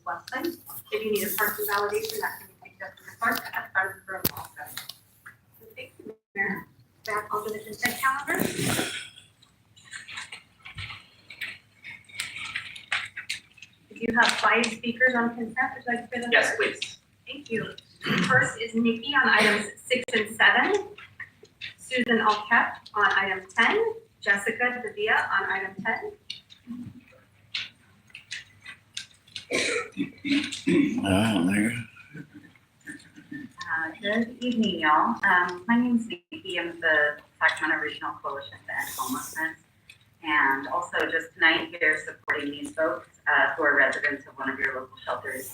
Westland. If you need a parking validation, that can be picked up from the clerk at front of the room also. So thank you, Mayor. Back onto the consent calendar. If you have 5 speakers on consent, would you like to finish? Yes, please. Thank you. First is Nikki on items 6 and 7, Susan Alkep on item 10, Jessica Davia on item 10. Good evening, y'all. My name is Nikki. I'm the Sacramento Regional Coalition to End Homelessness. And also just tonight here supporting these folks who are residents of one of your local shelters.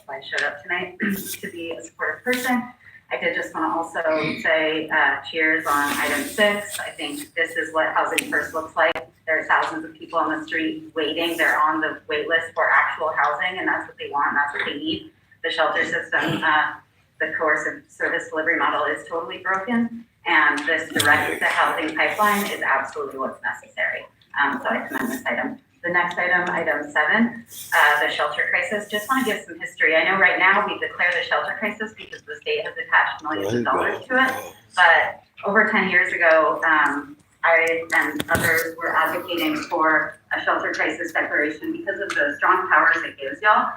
I showed up tonight to be a supportive person. I did just want to also say cheers on item 6. I think this is what Housing First looks like. There are thousands of people on the street waiting. They're on the wait list for actual housing, and that's what they want, and that's what they need. The shelter system, the coercive service delivery model is totally broken, and this direct to housing pipeline is absolutely what's necessary. So I commend this item. The next item, item 7, the shelter crisis. Just want to give some history. I know right now we declare the shelter crisis because the state has attached millions of dollars to it, but over 10 years ago, I and others were advocating for a shelter crisis declaration because of the strong powers it gives y'all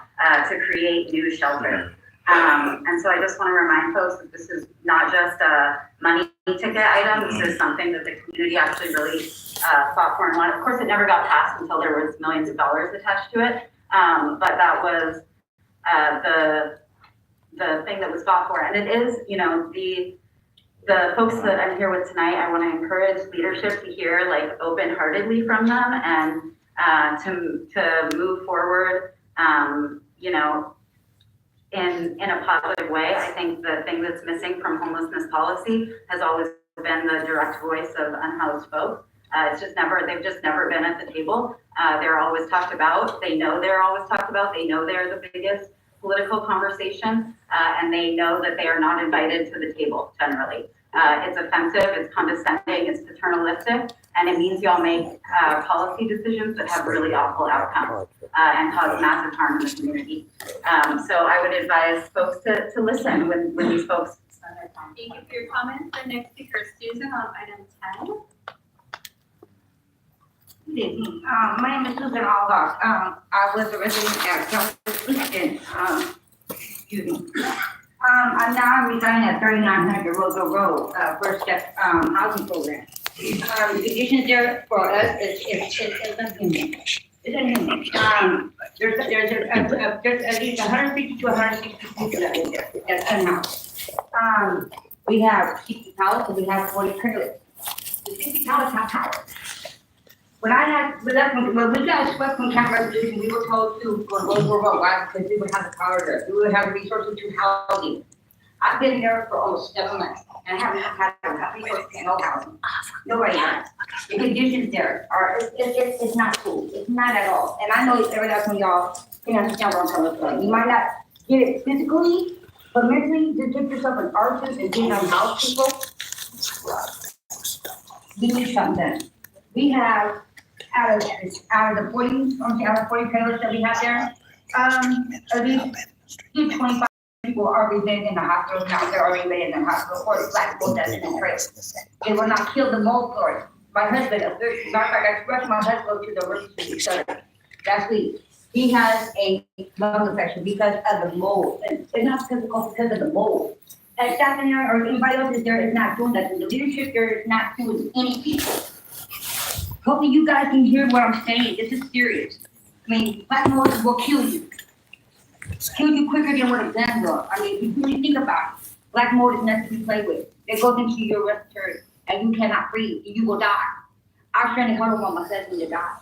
to create new shelter. And so I just want to remind folks that this is not just a money ticket item. This is something that the community actually really fought for and wanted. Of course, it never got passed until there was millions of dollars attached to it. But that was the thing that was fought for. And it is, you know, the folks that I'm here with tonight, I want to encourage leadership to hear like open-heartedly from them and to move forward, you know, in a positive way. I think the thing that's missing from homelessness policy has always been the direct voice of unhoused folks. They've just never been at the table. They're always talked about. They know they're always talked about. They know they're the biggest political conversation, and they know that they are not invited to the table generally. It's offensive, it's condescending, it's paternalistic, and it means y'all make policy decisions that have really awful outcomes and cause massive harm in the community. So I would advise folks to listen when these folks spend their time. Thank you for your comments. The next speaker is Susan on item 10. Good evening. My name is Susan Alcock. I was a resident at Houston. Excuse me. I'm residing at 3900 Roseville Road, First Step Housing Program. The conditions there for us is inhuman. It's inhuman. There's at least 150 to 160 people that live there. That's unhoused. We have 60 pallets and we have 40 trailers. The 60 pallets have towers. When we got swept from Camp Revolution, we were told to go to Roseville Road, why? Because we would have the power there. We would have the resources to housing. I've been there for almost 7 months and I haven't had resources and no housing. Nobody has. The conditions there are, it's not cool. It's not at all. And I know every last one of y'all can understand what I'm coming from. You might not get it physically, but mentally, just get yourself an artist and get on house people. We need something. We have out of the 40 trailers that we have there, at least 25 people are residing in the hospital now. They're already residing in the hospital, or black people that's in the trailers. They will not kill the mold for it. My husband, matter of fact, I rushed my husband to the emergency because last week. He has a lung infection because of the mold. It's not physical because of the mold. That staff in there or anybody else is there is not doing that. The leadership there is not doing anything. Hopefully you guys can hear what I'm saying. This is serious. I mean, black mold will kill you. Kill you quicker than what a gun will. I mean, if you really think about it, black mold is nothing to be played with. It goes into your respiratory and you cannot breathe and you will die. I certainly don't want my husband to die.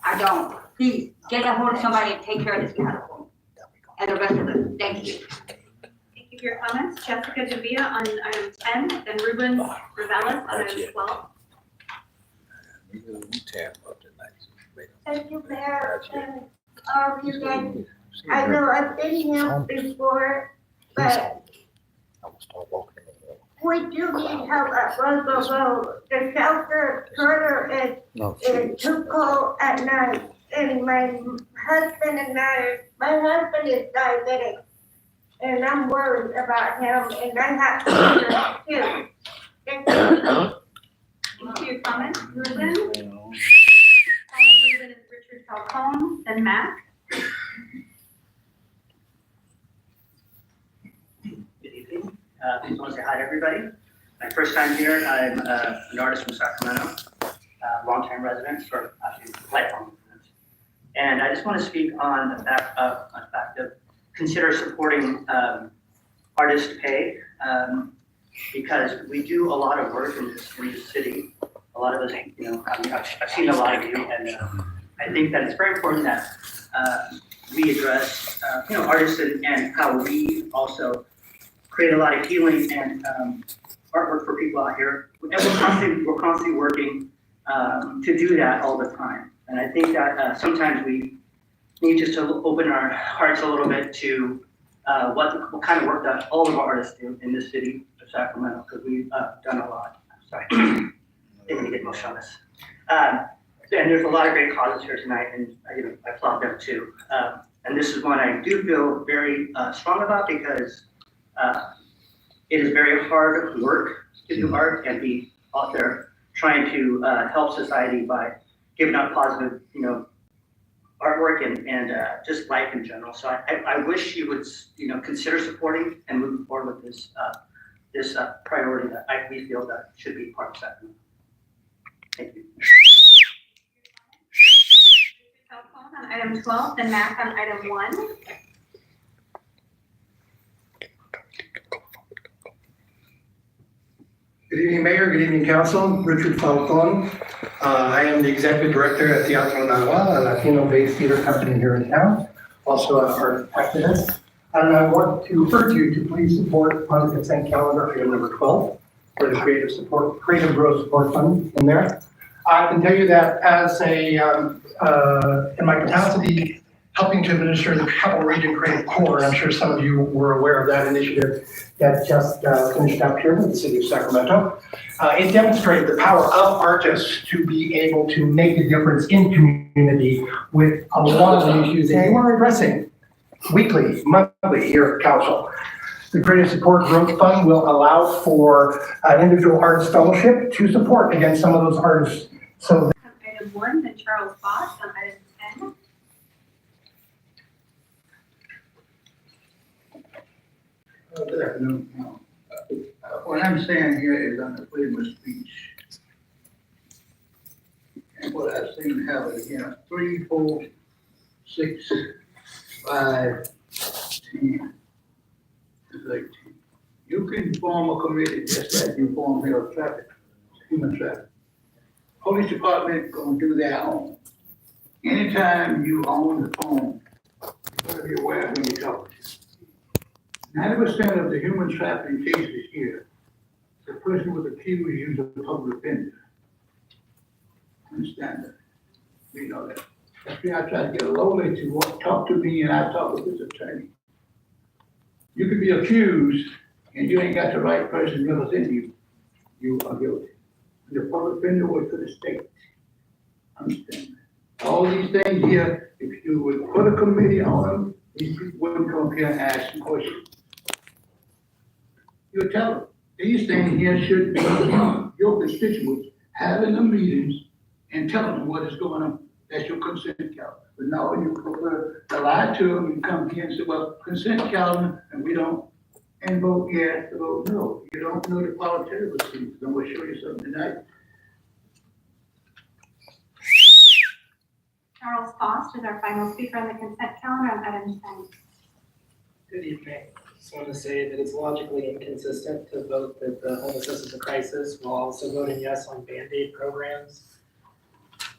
I don't. Please get a hold of somebody and take care of this matter for me. And the rest of it. Thank you. Thank you for your comments. Jessica Davia on item 10, then Ruben Revelis on item 12. Thank you, Mayor. I know I've been here before, but we do need help at Roseville Road. The shelter further is too cold at night. And my husband is diabetic. And I'm worried about him and I have children too. Thank you. Thank you for your comment, Ruben. Following Ruben is Richard Falcone, then Mac. Good evening. Just want to say hi to everybody. My first time here, I'm an artist from Sacramento, longtime resident, for actually lifelong resident. And I just want to speak on the fact of consider supporting artist pay, because we do a lot of work in this city. A lot of us, I've seen a lot of you, and I think that it's very important that we address, artists and how we also create a lot of healing and artwork for people out here. And we're constantly working to do that all the time. And I think that sometimes we need just to open our hearts a little bit to what kind of work that all of our artists do in this city of Sacramento, because we've done a lot. Sorry, I'm gonna get emotional on this. And there's a lot of great causes here tonight, and I applaud them too. And this is one I do feel very strong about, because it is very hard work to do art and be out there trying to help society by giving out positive, artwork and just life in general. So I wish you would, consider supporting and moving forward with this priority that we feel that should be part of Sacramento. Thank you. Falcone on item 12, then Mac on item 1. Good evening, Mayor. Good evening, Council. Richard Falcone. I am the Executive Director at Teatro Nahual, a Latino-based theater company here in town, also an art activist. And I want to urge you to please support on the consent calendar item number 12 for the Creative Growth Support Fund in there. I can tell you that as in my capacity helping to administer the Capital Region Creative Corps, I'm sure some of you were aware of that initiative that just finished up here in the city of Sacramento. It demonstrated the power of artists to be able to make a difference in community with a lot of the issues that you are addressing weekly, monthly here at Council. The Creative Support Growth Fund will allow for an individual artist fellowship to support against some of those artists. So On item 1, then Charles Foss on item 10. Good afternoon. What I'm saying here is on the freedom of speech. And what I've seen happen here, 3, 4, 6, 5, 10, 13. You can form a committee just like you form here traffic, human traffic. Police department gonna do their own. Anytime you own the phone, you gotta be aware when you talk. 90% of the human trafficking cases here, the person was accused using a public offender. Understand that? We know that. That's why I try to get a lawyer to talk to me, and I talk with his attorney. You could be accused and you ain't got the right person representing you, you are guilty. The public offender works for the state. Understand that? All these things here, if you would put a committee on them, these people wouldn't come here and ask some questions. You tell them, these things here should be your constituents having the meetings and telling them what is going on. That's your consent calendar. But now you prefer to lie to them and come here and say, well, consent calendar, and we don't, and vote yes, vote no. You don't know the political things. I'm gonna show you something tonight. Charles Foss is our final speaker on the consent calendar on item 10. Good evening. Just want to say that it's logically inconsistent to vote that the homelessness is a crisis while also voting yes on Band-Aid programs.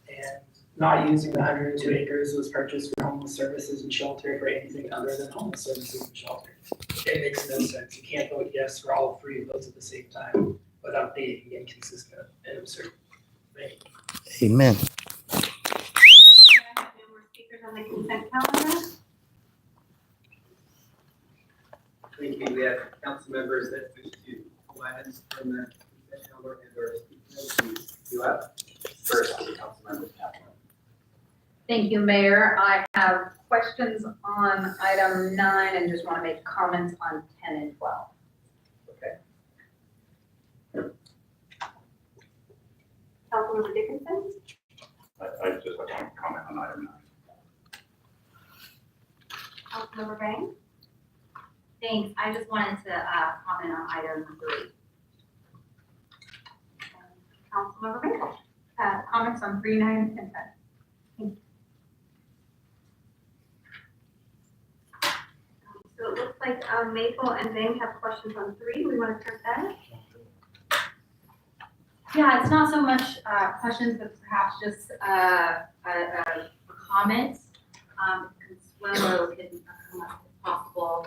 And not using the 102 acres was purchased for homeless services and shelter for anything other than homeless services and shelter. It makes no sense. You can't vote yes for all 3 of those at the same time without being inconsistent and absurd. Thank you. Amen. I have no more speakers on the consent calendar. Thank you. We have council members that wish to comment from the consent calendar and or speak. You have first, the council members. Thank you, Mayor. I have questions on item 9 and just want to make comments on 10 and 12. Councilmember Dickinson? I just want to comment on item 9. Councilmember Bang? Thanks. I just wanted to comment on item 3. Councilmember Bang? Comments on 3, 9, and 10. So it looks like Maple and Bang have questions on 3. We want to start that? Yeah, it's not so much questions, but perhaps just a comment. Consuelo can come up if possible.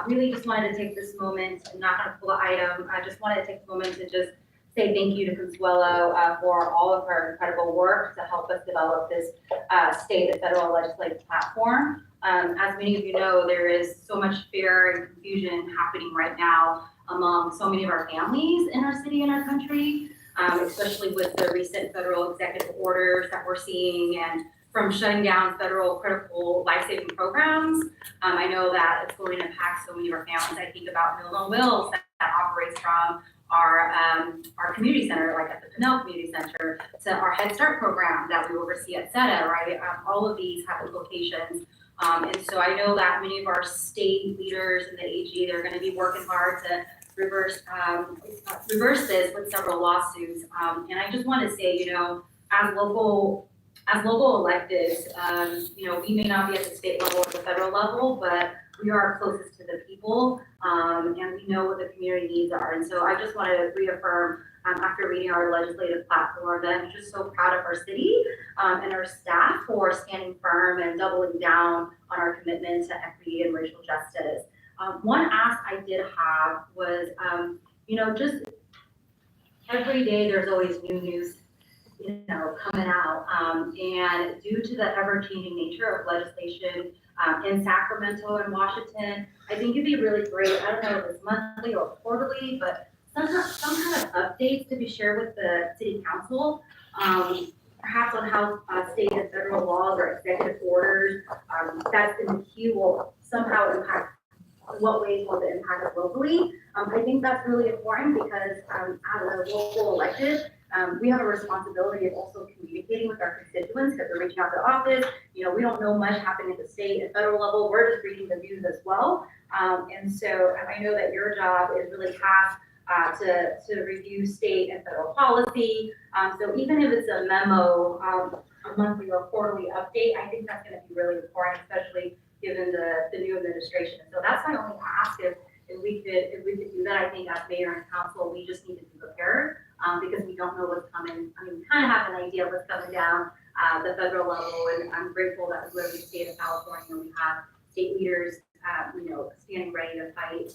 Really just wanted to take this moment, I'm not gonna pull the item, I just wanted to take a moment to just say thank you to Consuelo for all of her incredible work to help us develop this state and federal legislative platform. As many of you know, there is so much fear and confusion happening right now among so many of our families in our city and our country. Especially with the recent federal executive orders that we're seeing and from shutting down federal critical life-saving programs. I know that it's going to impact so many of our families. I think about Meals on Wheels that operates from our community center, like at the Pinnell Community Center, to our Head Start program that we oversee at SETA, right? All of these have implications. And so I know that many of our state leaders and the AG, they're going to be working hard to reverse this with several lawsuits. And I just want to say, you know, as local electeds, you know, we may not be at the state level or the federal level, but we are closest to the people, and we know what the community needs are. And so I just want to reaffirm, after reading our legislative platform, that I'm just so proud of our city and our staff for standing firm and doubling down on our commitment to equity and racial justice. One ask I did have was, you know, just every day there's always new news, you know, coming out. And due to the ever-changing nature of legislation in Sacramento and Washington, I think it'd be really great, I don't know if it's monthly or quarterly, but some kind of updates to be shared with the city council, perhaps on how state and federal laws or executive orders that's in the queue will somehow impact, what ways will it impact us locally. I think that's really important because as a local elected, we have a responsibility of also communicating with our constituents because they're reaching out to office. You know, we don't know much happening at the state and federal level. We're just reading the news as well. And so I know that your job is really tasked to review state and federal policy. So even if it's a memo, a monthly or quarterly update, I think that's going to be really important, especially given the new administration. So that's my only ask. If we could do that, I think as mayor and council, we just need to be prepared because we don't know what's coming. I mean, we kind of have an idea of what's coming down the federal level, and I'm grateful that we live in the state of California. We have state leaders, you know, standing ready to fight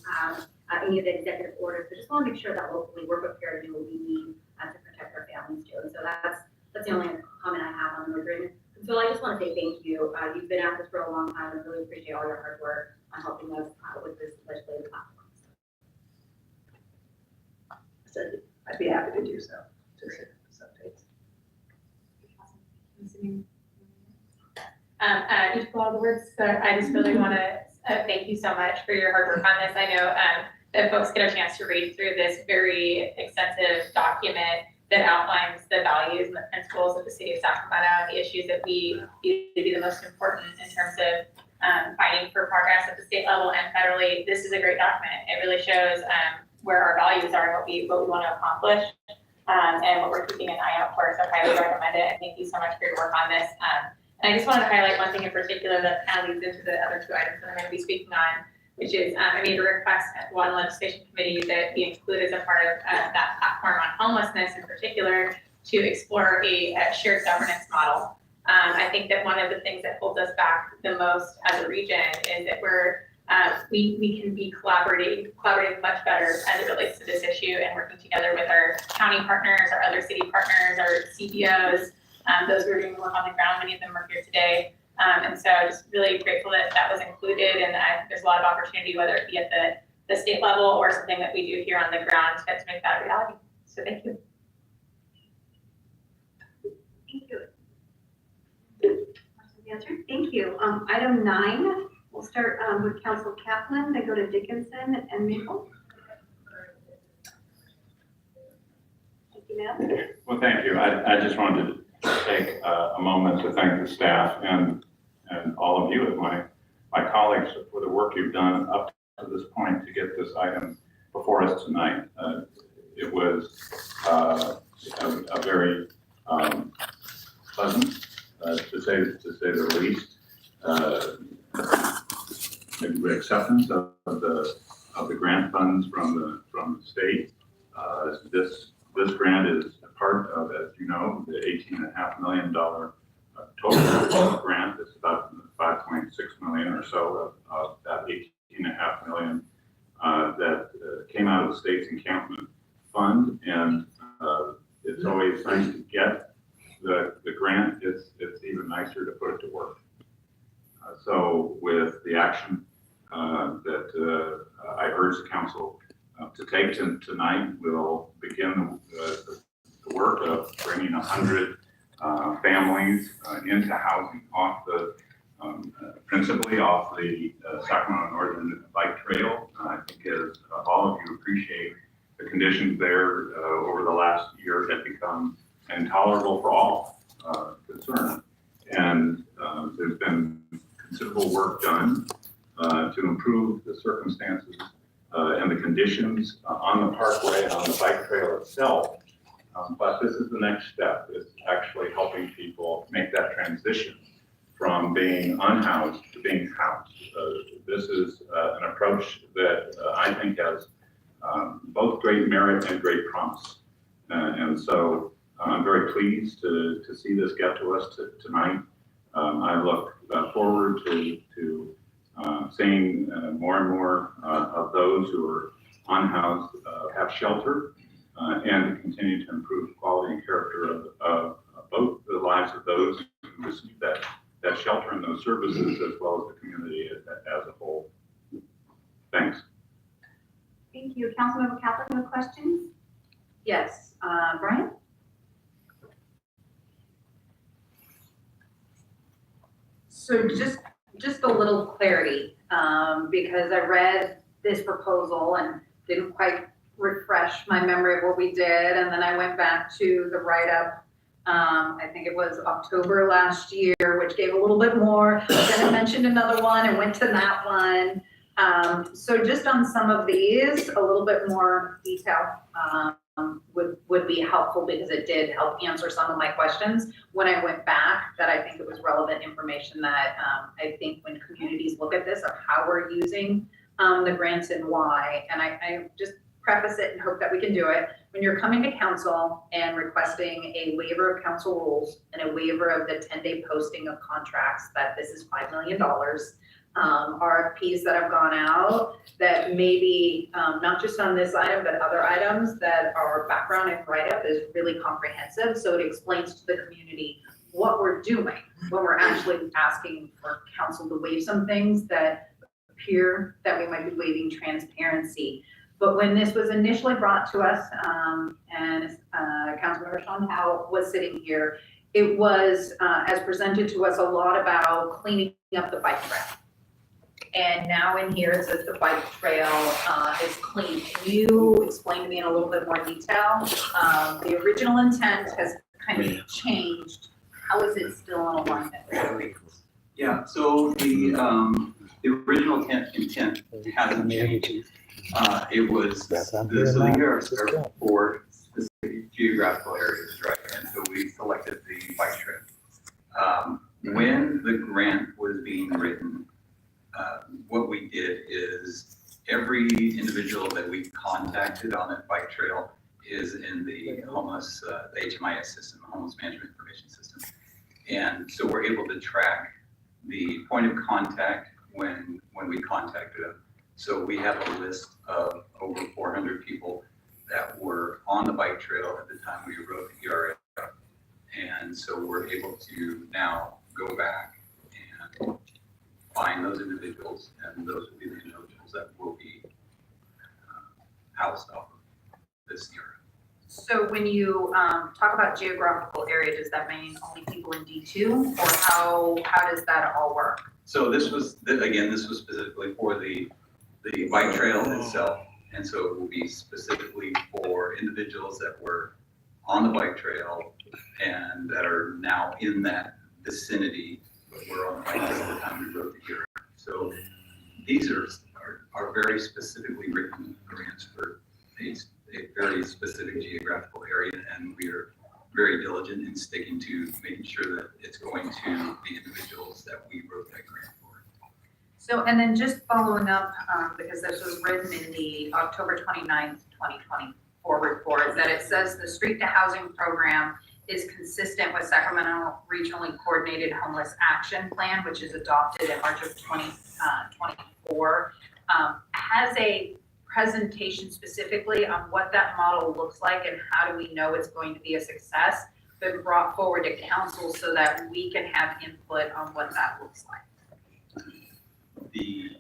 any of the executive orders. But just want to make sure that locally we're prepared to do what we need to protect our families too. And so that's the only comment I have on the agreement. And so I just want to say thank you. You've been at this for a long time. I really appreciate all your hard work on helping us with this legislative platform. I'd be happy to do so, to share this updates. You took a lot of the words, but I just really want to thank you so much for your hard work on this. I know that folks get a chance to read through this very extensive document that outlines the values and the principles of the city of Sacramento and the issues that we view to be the most important in terms of fighting for progress at the state level and federally. This is a great document. It really shows where our values are and what we want to accomplish and what we're keeping an eye out for. So I highly recommend it. And thank you so much for your work on this. And I just wanted to highlight one thing in particular that kind of leads into the other 2 items that I'm going to be speaking on, which is I made a request at one legislation committee that we include as a part of that platform on homelessness in particular to explore a shared governance model. I think that one of the things that holds us back the most as a region is that we can be collaborating much better as it relates to this issue and working together with our county partners, our other city partners, our CBOs, those who are doing work on the ground. Many of them are here today. And so just really grateful that that was included, and I think there's a lot of opportunity, whether it be at the state level or something that we do here on the ground to make that a reality. So thank you. Thank you. answered. Thank you. Item 9, we'll start with Council Kaplan, then go to Dickinson and Maple. Thank you, ma'am. Well, thank you. I just wanted to take a moment to thank the staff and all of you as my colleagues for the work you've done up to this point to get this item before us tonight. It was a very pleasant, to say the least, acceptance of the grant funds from the state. This grant is a part of, as you know, the $18.5 million total grant. It's about 5.6 million or so of that 18.5 million that came out of the state's encampment fund. And it's always nice to get the grant. It's even nicer to put it to work. So with the action that I urge the council to take tonight, we'll begin the work of bringing 100 families into housing off the, principally off the Sacramento Northern Bike Trail. I think as all of you appreciate, the conditions there over the last year have become intolerable for all concerned. And there's been considerable work done to improve the circumstances and the conditions on the parkway and on the bike trail itself. But this is the next step. It's actually helping people make that transition from being unhoused to being housed. This is an approach that I think has both great merit and great promise. And so I'm very pleased to see this get to us tonight. I look forward to seeing more and more of those who are unhoused have shelter and to continue to improve the quality and character of both the lives of those who receive that shelter and those services, as well as the community as a whole. Thanks. Thank you. Councilmember Kaplan, no questions? Yes, Brian? So just a little clarity, because I read this proposal and didn't quite refresh my memory of what we did, and then I went back to the write-up, I think it was October last year, which gave a little bit more, then I mentioned another one and went to that one. So just on some of these, a little bit more detail would be helpful, because it did help answer some of my questions when I went back, that I think it was relevant information that I think when communities look at this of how we're using the grants and why. And I just preface it and hope that we can do it. When you're coming to council and requesting a waiver of council rules and a waiver of the 10-day posting of contracts, that this is $5 million, RFPs that have gone out that maybe not just on this item, but other items, that our background and write-up is really comprehensive. So it explains to the community what we're doing when we're actually asking for council to waive some things that appear that we might be waiving transparency. But when this was initially brought to us, and Councilmember Sean Howe was sitting here, it was, as presented to us, a lot about cleaning up the bike trail. And now in here, it says the bike trail is clean. Can you explain to me in a little bit more detail? The original intent has kind of changed. How is it still in alignment? Yeah, so the original intent hasn't changed. It was, so here are 4 specific geographical areas, right? And so we selected the bike trail. When the grant was being written, what we did is every individual that we contacted on that bike trail is in the homeless, the HMIS system, Homeless Management Information System. And so we're able to track the point of contact when we contacted them. So we have a list of over 400 people that were on the bike trail at the time we wrote the ERA. And so we're able to now go back and find those individuals, and those will be the individuals that will be housed off of this ERA. So when you talk about geographical area, does that mean only people in D2, or how does that all work? So this was, again, this was specifically for the bike trail itself. And so it will be specifically for individuals that were on the bike trail and that are now in that vicinity, but were on the bike trail at the time we wrote the hearing. So these are very specifically written grants for a very specific geographical area, and we are very diligent in sticking to making sure that it's going to the individuals that we wrote that grant for. So, and then just following up, because this was written in the October 29th, 2024 report, that it says the street to housing program is consistent with Sacramento Regionally Coordinated Homeless Action Plan, which is adopted in March of 2024. Has a presentation specifically on what that model looks like and how do we know it's going to be a success, been brought forward to council so that we can have input on what that looks like. The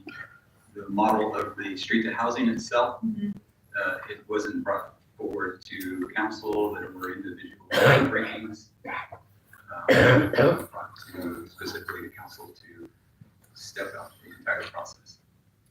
model of the street to housing itself, it wasn't brought forward to council. There were individual rankings brought to specifically to council to step out the entire process.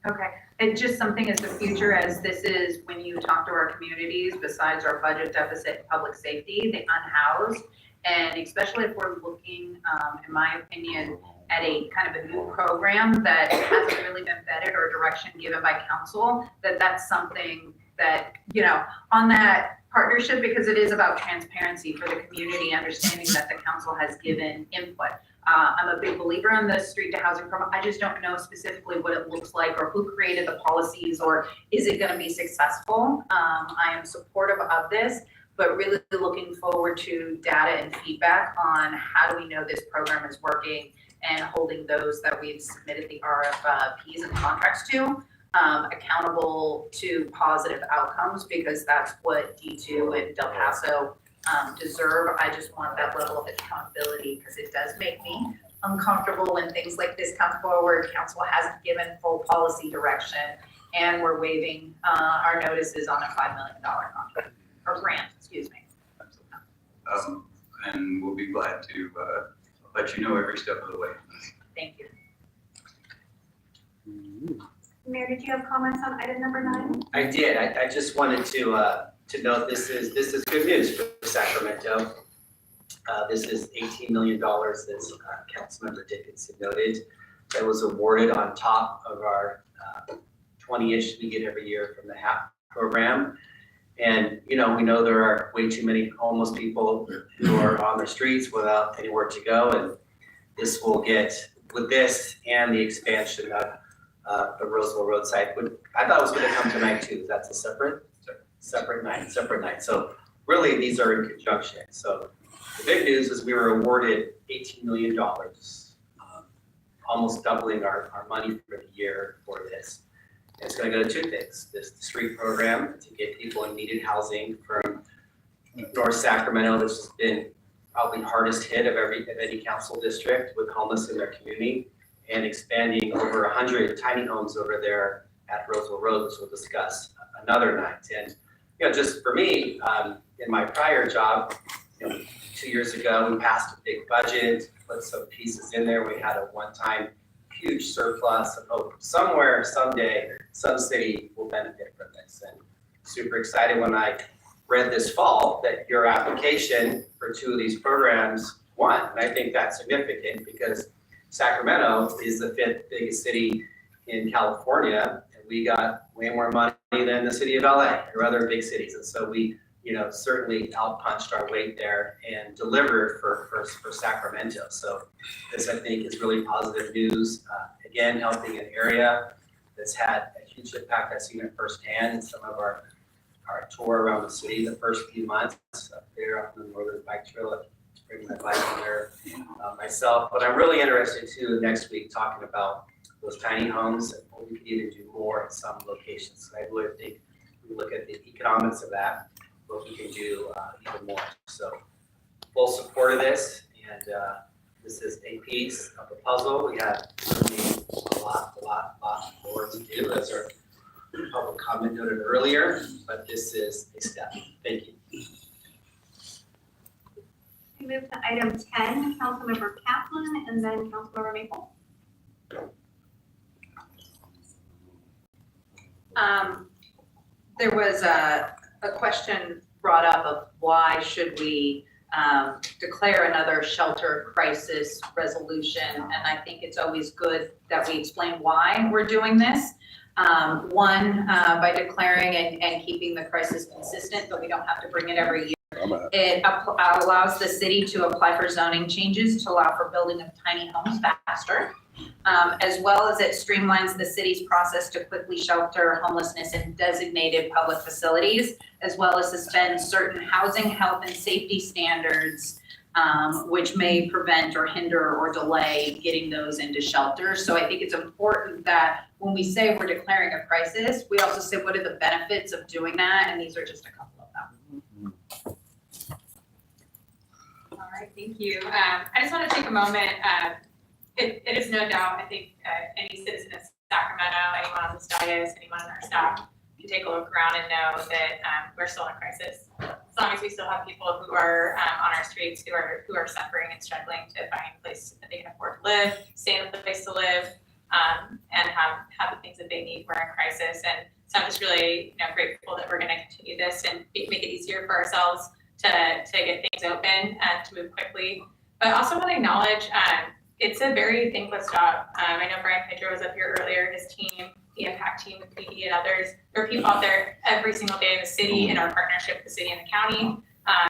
Okay, and just something as the future, as this is when you talk to our communities, besides our budget deficit and public safety, the unhoused, and especially if we're looking, in my opinion, at a kind of a new program that hasn't really been vetted or direction given by council, that's something that, you know, on that partnership, because it is about transparency for the community, understanding that the council has given input. I'm a big believer in the street to housing program. I just don't know specifically what it looks like or who created the policies or is it going to be successful. I am supportive of this, but really looking forward to data and feedback on how do we know this program is working and holding those that we've submitted the RFPs and contracts to accountable to positive outcomes, because that's what D2 and Del Paso deserve. I just want that level of accountability because it does make me uncomfortable when things like this come forward. Council hasn't given full policy direction and we're waiving our notices on a $5 million contract or grant, excuse me. And we'll be glad to let you know every step of the way. Thank you. Mayor, did you have comments on item number 9? I did. I just wanted to note this is good news for Sacramento. This is $18 million, as Councilmember Dickinson noted, that was awarded on top of our 20-ish we get every year from the HAP program. And, you know, we know there are way too many homeless people who are on the streets without anywhere to go. And this will get, with this and the expansion of the Roseville roadside, which I thought was going to come tonight too. That's a separate night. So really, these are in conjunction. So the big news is we were awarded $18 million, almost doubling our money for the year for this. And it's going to go to two things: this street program to get people in needed housing from North Sacramento, which has been probably hardest hit of any council district with homeless in their community, and expanding over 100 tiny homes over there at Roseville Road, which we'll discuss another night. And you know, just for me, in my prior job, 2 years ago, we passed a big budget, put some pieces in there. We had a one-time huge surplus and hope somewhere, someday, some city will benefit from this. And super excited when I read this fall that your application for 2 of these programs won. And I think that's significant because Sacramento is the 5th biggest city in California, and we got way more money than the city of LA or other big cities. And so we, certainly outpunched our weight there and delivered for Sacramento. So this, I think, is really positive news. Again, helping an area that's had a huge impact. I've seen it firsthand in some of our tour around the city the first few months up there on the northern bike trail. Bring my bike there myself. But I'm really interested too next week talking about those tiny homes and what we could even do more in some locations. So I really think we look at the economics of that, what we can do even more. So full support of this, and this is a piece of the puzzle. We have a lot more to do, as our public comment noted earlier, but this is a step. Thank you. move to item 10, Councilmember Kaplan, and then Councilmember Maple. There was a question brought up of why should we declare another shelter crisis resolution? And I think it's always good that we explain why we're doing this. One, by declaring and keeping the crisis consistent, but we don't have to bring it every year. It allows the city to apply for zoning changes to allow for building of tiny homes faster, as well as it streamlines the city's process to quickly shelter homelessness in designated public facilities, as well as suspend certain housing, health, and safety standards, which may prevent or hinder or delay getting those into shelters. So I think it's important that when we say we're declaring a crisis, we also say what are the benefits of doing that, and these are just a couple of them. All right, thank you. I just want to take a moment. It is no doubt, I think, any citizen of Sacramento, anyone on this dais, anyone on our staff can take a look around and know that we're still in crisis. As long as we still have people who are on our streets who are suffering and struggling to find a place that they can afford to live, stay in a place to live, and have the things that they need, we're in crisis. And so I'm just really grateful that we're going to continue this and make it easier for ourselves to get things open and to move quickly. But I also want to acknowledge it's a very thankless job. I know Brian Pedro was up here earlier, his team, the impact team with PD and others. There are people out there every single day in the city in our partnership with the city and the county.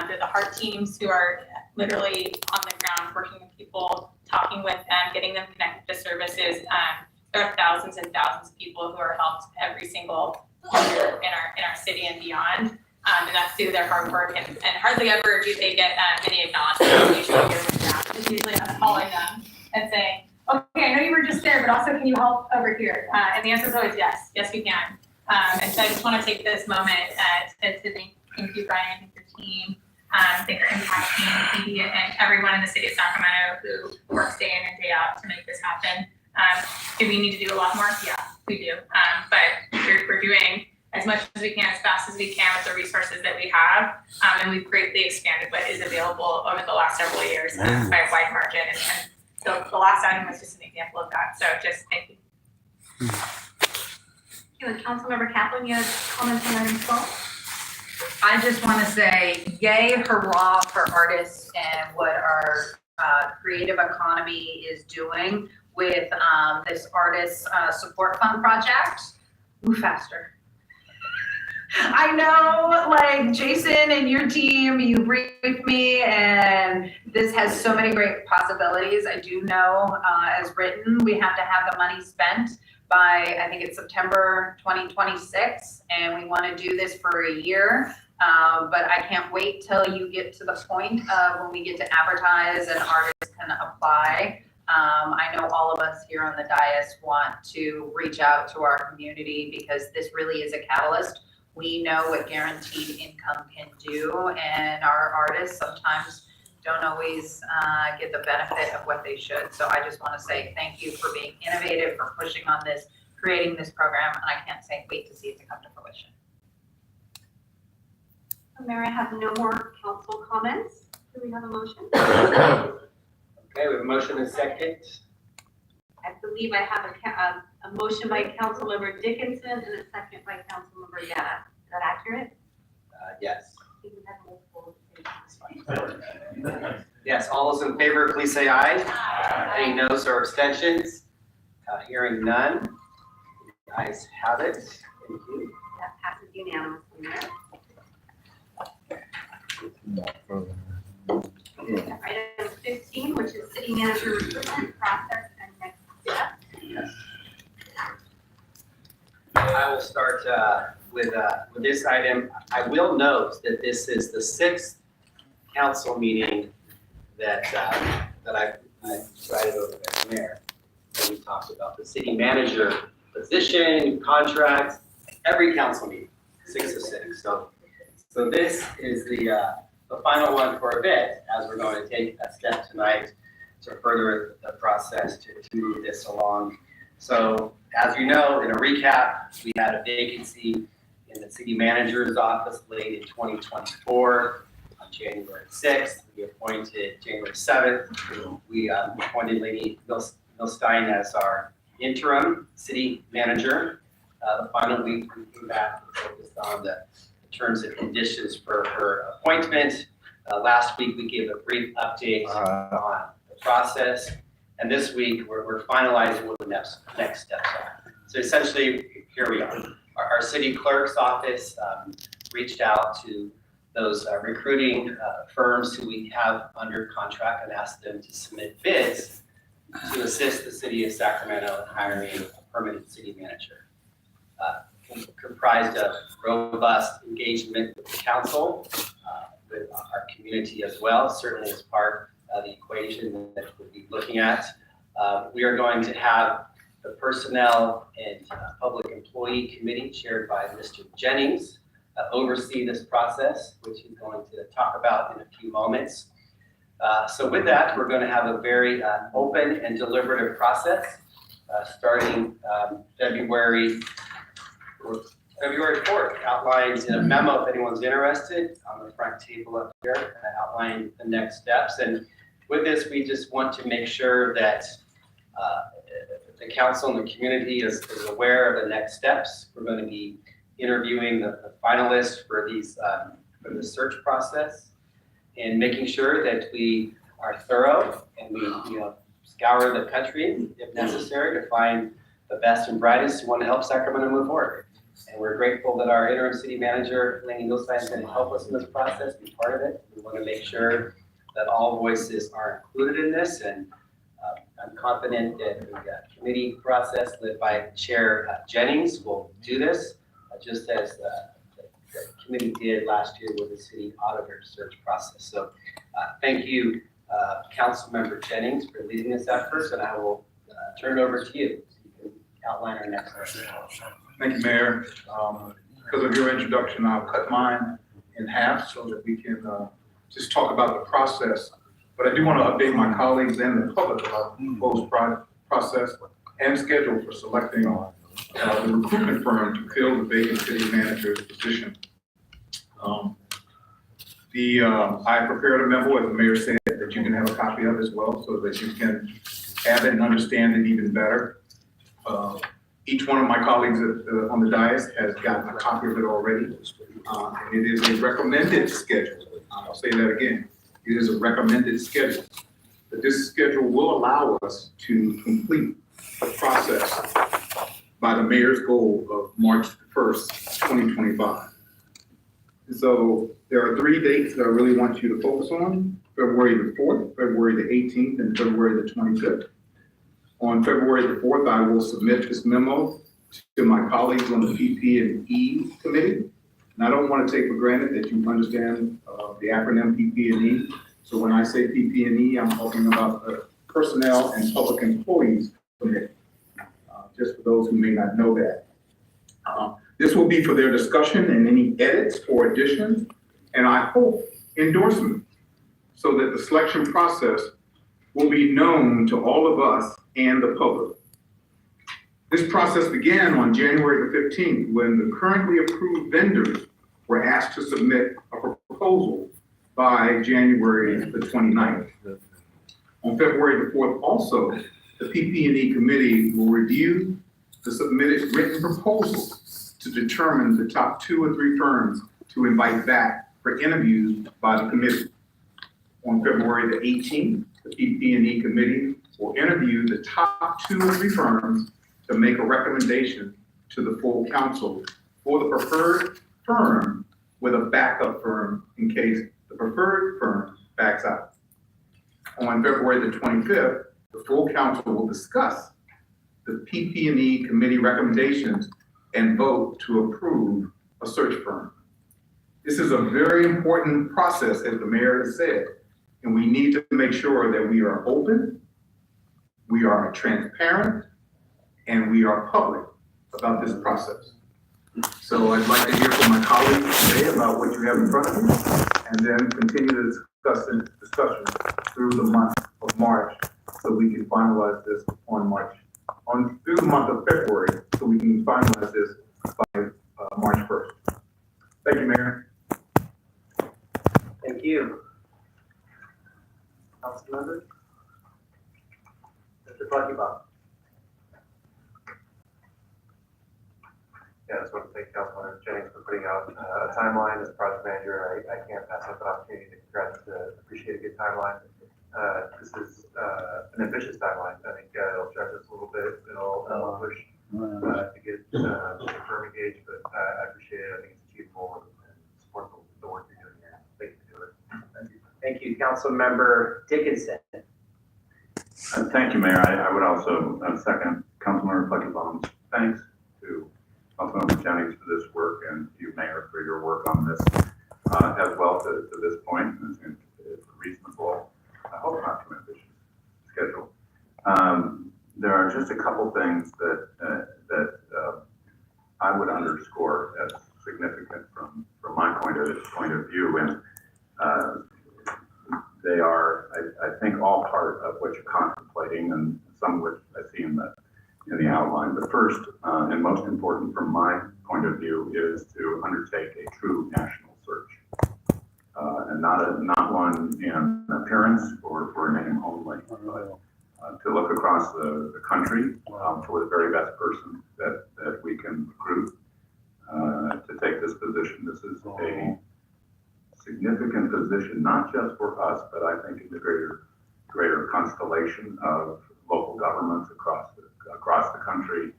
There are the heart teams who are literally on the ground working with people, talking with them, getting them connected to services. There are thousands and thousands of people who are helped every single year in our city and beyond. And that's due to their hard work, and hardly ever do they get any acknowledgement. It's usually us calling them and saying, okay, I know you were just there, but also can you help over here? And the answer is always yes, yes we can. And so I just want to take this moment to thank you, Brian, thank your team, thank your impact team, PD, and everyone in the city of Sacramento who works day in and day out to make this happen. Do we need to do a lot more? Yeah, we do. But we're doing as much as we can, as fast as we can with the resources that we have. And we've greatly expanded what is available over the last several years by a wide margin. And so the last item was just an example of that. So just thank you. Thank you. And Councilmember Kaplan, you have comments on item 12? I just want to say yay, hurrah for artists and what our creative economy is doing with this artist support fund project. Move faster. I know, like Jason and your team, you briefed me, and this has so many great possibilities. I do know, as written, we have to have the money spent by, I think it's September 2026, and we want to do this for a year. But I can't wait till you get to the point of when we get to advertise and artists can apply. I know all of us here on the dais want to reach out to our community because this really is a catalyst. We know what guaranteed income can do, and our artists sometimes don't always get the benefit of what they should. So I just want to say thank you for being innovative, for pushing on this, creating this program, and I can't wait to see it to come to fruition. Mayor, I have no more council comments. Do we have a motion? Okay, we have a motion and a second. I believe I have a motion by Councilmember Dickinson and a second by Councilmember Yetta. Is that accurate? Yes. I think we have multiple. Yes, all those in favor, please say aye. Any noes or abstentions? Hearing none. The ayes have it. Thank you. That passes unanimously, Mayor. Item 15, which is city manager recruitment process and next steps. I will start with this item. I will note that this is the 6th council meeting that I've presided over as mayor. And we talked about the city manager position, contracts, every council meeting, 6 of 6. So this is the final one for a bit, as we're going to take a step tonight to further the process to move this along. So as you know, in a recap, we had a vacancy in the city manager's office late in 2024. January 6th. We appointed January 7th. We appointed Lady Milstein as our interim city manager. The final week, we came back and focused on the terms and conditions for her appointment. Last week, we gave a brief update on the process. And this week, we're finalizing what the next steps are. So essentially, here we are. Our city clerk's office reached out to those recruiting firms who we have under contract and asked them to submit bids to assist the city of Sacramento in hiring a permanent city manager. Comprised of robust engagement with the council, with our community as well, certainly as part of the equation that we'll be looking at. We are going to have the Personnel and Public Employee Committee chaired by Mr. Jennings oversee this process, which he's going to talk about in a few moments. So with that, we're going to have a very open and deliberative process starting February 4th. Outlines in a memo, if anyone's interested, on the front table up here, outlining the next steps. And with this, we just want to make sure that the council and the community is aware of the next steps. We're going to be interviewing the finalists for these for the search process, and making sure that we are thorough and we scour the country if necessary to find the best and brightest who want to help Sacramento move forward. And we're grateful that our interim city manager, Laney Milstein, is going to help us in this process, be part of it. We want to make sure that all voices are included in this, and I'm confident that the committee process led by Chair Jennings will do this, just as the committee did last year with the city auditor search process. So thank you, Councilmember Jennings, for leading this effort, and I will turn it over to you so you can outline our next steps. Thank you, Mayor. Because of your introduction, I'll cut mine in half so that we can just talk about the process. But I do want to update my colleagues and the public about the proposed process and schedule for selecting the recruitment firm to fill the vacant city manager's position. I prepared a memo, as the mayor said, that you can have a copy of as well, so that you can have it and understand it even better. Each one of my colleagues on the dais has gotten a copy of it already. And it is a recommended schedule. I'll say that again. It is a recommended schedule. But this schedule will allow us to complete the process by the mayor's goal of March 1st, 2025. So there are 3 dates that I really want you to focus on: February the 4th, February the 18th, and February the 25th. On February the 4th, I will submit this memo to my colleagues on the PP&E committee. And I don't want to take for granted that you understand the acronym PP&E. So when I say PP&E, I'm talking about the Personnel and Public Employees Committee, just for those who may not know that. This will be for their discussion and any edits or additions, and I hope endorsement, so that the selection process will be known to all of us and the public. This process began on January the 15th, when the currently approved vendors were asked to submit a proposal by January the 29th. On February the 4th also, the PP&E committee will review the submitted written proposals to determine the top 2 or 3 firms to invite back for interviews by the committee. On February the 18th, the PP&E committee will interview the top 2 or 3 firms to make a recommendation to the full council for the preferred firm with a backup firm in case the preferred firm backs out. On February the 25th, the full council will discuss the PP&E committee recommendations and vote to approve a search firm. This is a very important process, as the mayor has said, and we need to make sure that we are open, we are transparent, and we are public about this process. So I'd like to hear from my colleagues today about what you have in front of you, and then continue the discussion through the month of March, so we can finalize this through the month of February, so we can finalize this by March 1st. Thank you, Mayor. Thank you. Yeah, I just want to thank Councilman Jennings for putting out a timeline as project manager. I can't pass up an opportunity to appreciate a good timeline. This is an ambitious timeline. I think it'll stretch us a little bit. It'll push to get the firm engaged, but I appreciate it. I think it's achievable and support the work you're doing here. Thank you for doing it. Thank you. Thank you, Councilmember Dickinson. Thank you, Mayor. I would also second Councilmember Fleckenbaum's thanks to Councilmember Jennings for this work and to you, Mayor, for your work on this as well to this point. It's reasonable, I hope not too ambitious schedule. There are just a couple things that I would underscore as significant from my point of view, and they are, I think, all part of what you're contemplating, and some of which I see in the outline. But first, and most important from my point of view, is to undertake a true national search, and not one in appearance or for a name only, but to look across the country for the very best person that we can recruit to take this position. This is a significant position, not just for us, but I think in the greater constellation of local governments across the country.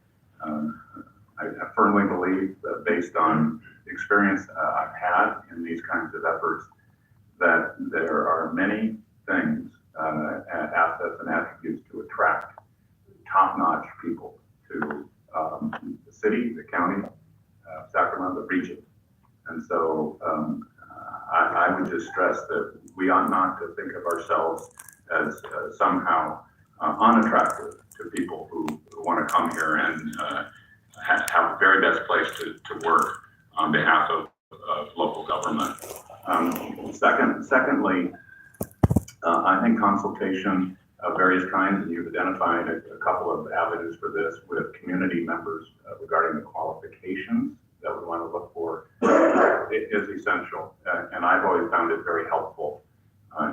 I firmly believe that based on experience I've had in these kinds of efforts, that there are many things, assets and attributes to attract top-notch people to the city, the county, Sacramento, the region. And so I would just stress that we ought not to think of ourselves as somehow unattractive to people who want to come here and have the very best place to work on behalf of local government. Secondly, I think consultation of various kinds, and you've identified a couple of avenues for this with community members regarding the qualifications that we want to look for, it is essential. And I've always found it very helpful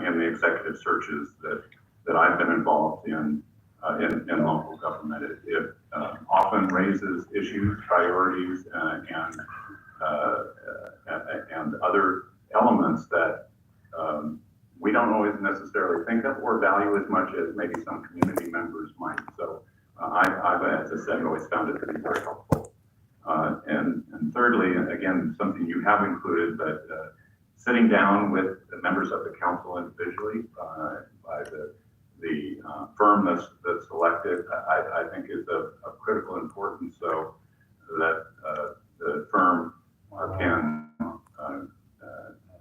in the executive searches that I've been involved in local government. It often raises issues, priorities, and other elements that we don't always necessarily think of or value as much as maybe some community members might. So I've, as I said, always found it to be very helpful. And thirdly, and again, something you have included, but sitting down with the members of the council individually by the firm that's selected, I think is of critical importance, so that the firm can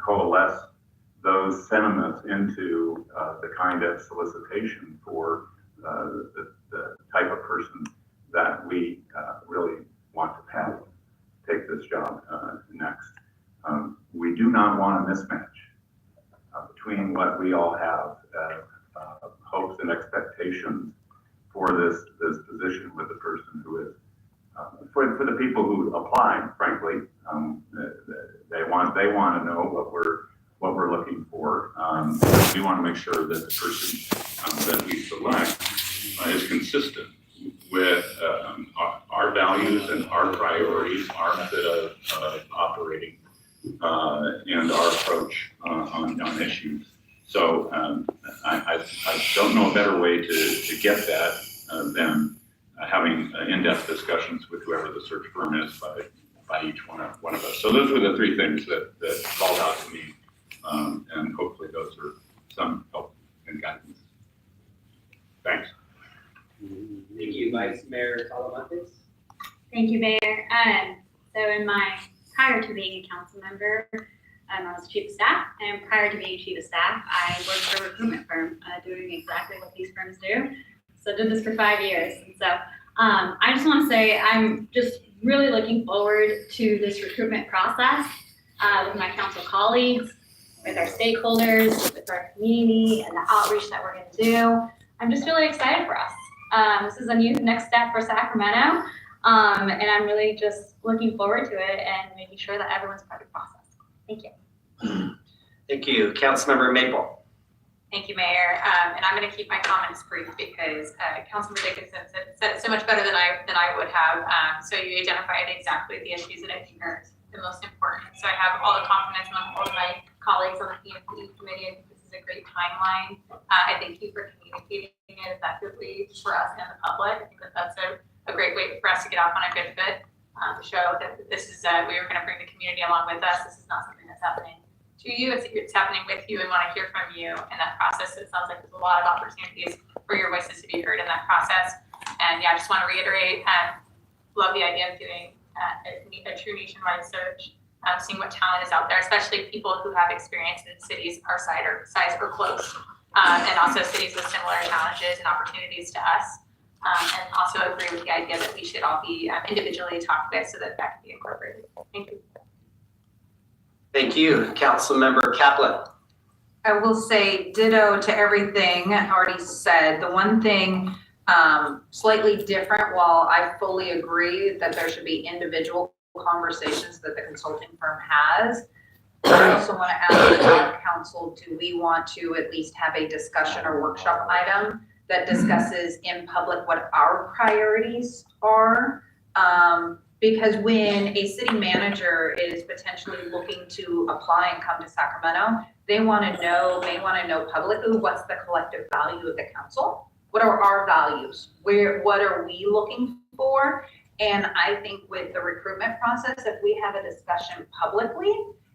coalesce those sentiments into the kind of solicitation for the type of person that we really want to have take this job next. We do not want a mismatch between what we all have hopes and expectations for this position with the person who is for the people who apply. Frankly, they want to know what we're looking for. We want to make sure that the person that we select is consistent with our values and our priorities, our method of operating, and our approach on issues. So I don't know a better way to get that than having in-depth discussions with whoever the search firm is by each one of us. So those were the three things that called out to me, and hopefully those are some help and guidance. Thanks. Thank you, Vice Mayor Talamantes. Thank you, Mayor. So prior to being a council member, I was chief of staff, and prior to being chief of staff, I worked for a recruitment firm doing exactly what these firms do. So I did this for 5 years. And so I just want to say I'm just really looking forward to this recruitment process with my council colleagues, with our stakeholders, with our community, and the outreach that we're going to do. I'm just really excited for us. This is a new next step for Sacramento, and I'm really just looking forward to it and making sure that everyone's part of the process. Thank you. Thank you. Councilmember Maple. Thank you, Mayor. And I'm going to keep my comments brief because Councilmember Dickinson said it so much better than I would have. So you identified exactly the issues that I think are the most important. So I have all the confidence among all of my colleagues on the P&P committee. I think this is a great timeline. I thank you for communicating it effectively for us and the public. I think that that's a great way for us to get off on a good foot. To show that this is, we are going to bring the community along with us. This is not something that's happening to you, it's happening with you, and want to hear from you in that process. It sounds like there's a lot of opportunities for your voices to be heard in that process. And yeah, I just want to reiterate, love the idea of doing a true nationwide search, seeing what talent is out there, especially people who have experience in cities our size or close, and also cities with similar challenges and opportunities to us. And also agree with the idea that we should all be individually talked with so that that can be incorporated. Thank you. Thank you, Councilmember Kaplan. I will say ditto to everything already said. The one thing slightly different, while I fully agree that there should be individual conversations that the consulting firm has, I also want to ask the council, do we want to at least have a discussion or workshop item that discusses in public what our priorities are? Because when a city manager is potentially looking to apply and come to Sacramento, they want to know publicly what's the collective value of the council? What are our values? What are we looking for? And I think with the recruitment process, if we have a discussion publicly,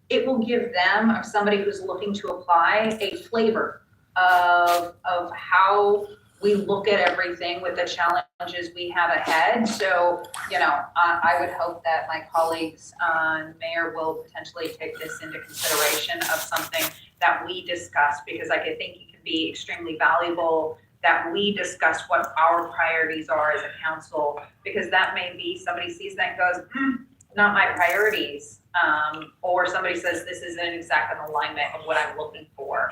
it will give them, or somebody who's looking to apply, a flavor of how we look at everything with the challenges we have ahead. So, I would hope that my colleagues on Mayor will potentially take this into consideration of something that we discuss, because I think it can be extremely valuable that we discuss what our priorities are as a council, because that may be somebody sees that and goes, not my priorities. Or somebody says this isn't exactly in alignment of what I'm looking for,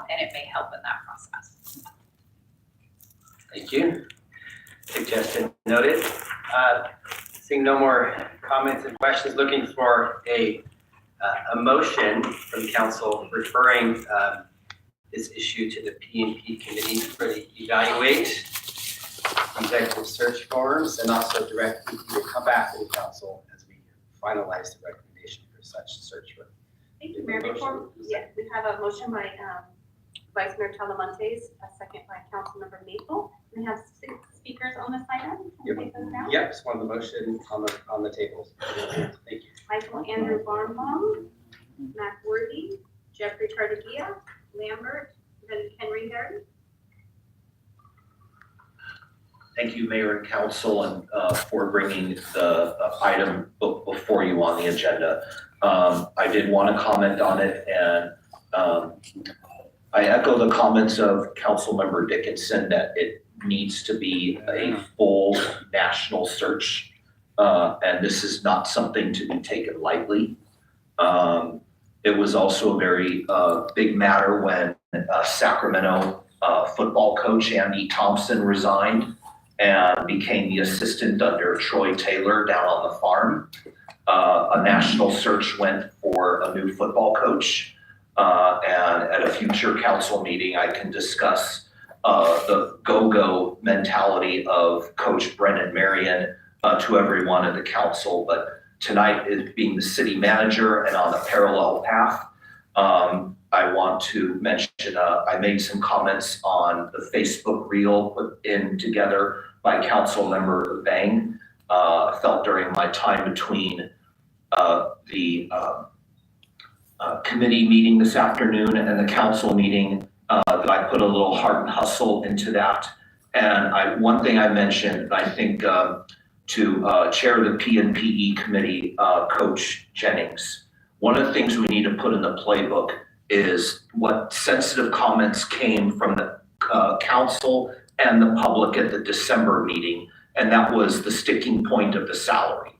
and it may help in that process. Thank you. Suggestion noted. Seeing no more comments and questions, looking for a motion from council referring this issue to the P&P committee for the evaluate executive search forms, and also direct you to come back to the council as we finalize the recommendation for such search firm. Thank you, Mayor. Before, yeah, we have a motion by Vice Mayor Talamontes, a second by Councilmember Maple. We have 6 speakers on this item. Can we take those down? Yep, just one of the motion on the tables. Thank you. Michael Andrew Barnbaum, Mac Worthy, Jeffrey Tardagia, Lambert, then Ken Ringard. Thank you, Mayor and Council, and for bringing the item before you on the agenda. I did want to comment on it, and I echo the comments of Councilmember Dickinson that it needs to be a full national search, and this is not something to be taken lightly. It was also a very big matter when Sacramento football coach Andy Thompson resigned and became the assistant under Troy Taylor down on the farm. A national search went for a new football coach, and at a future council meeting, I can discuss the go-go mentality of Coach Brendan Marion to everyone in the council. But tonight, is being the city manager and on a parallel path, I want to mention, I made some comments on the Facebook reel put in together by Councilmember Bang. Felt during my time between the committee meeting this afternoon and the council meeting that I put a little heart and hustle into that. And one thing I mentioned, I think to chair the P&PE committee, Coach Jennings, one of the things we need to put in the playbook is what sensitive comments came from the council and the public at the December meeting, and that was the sticking point of the salary.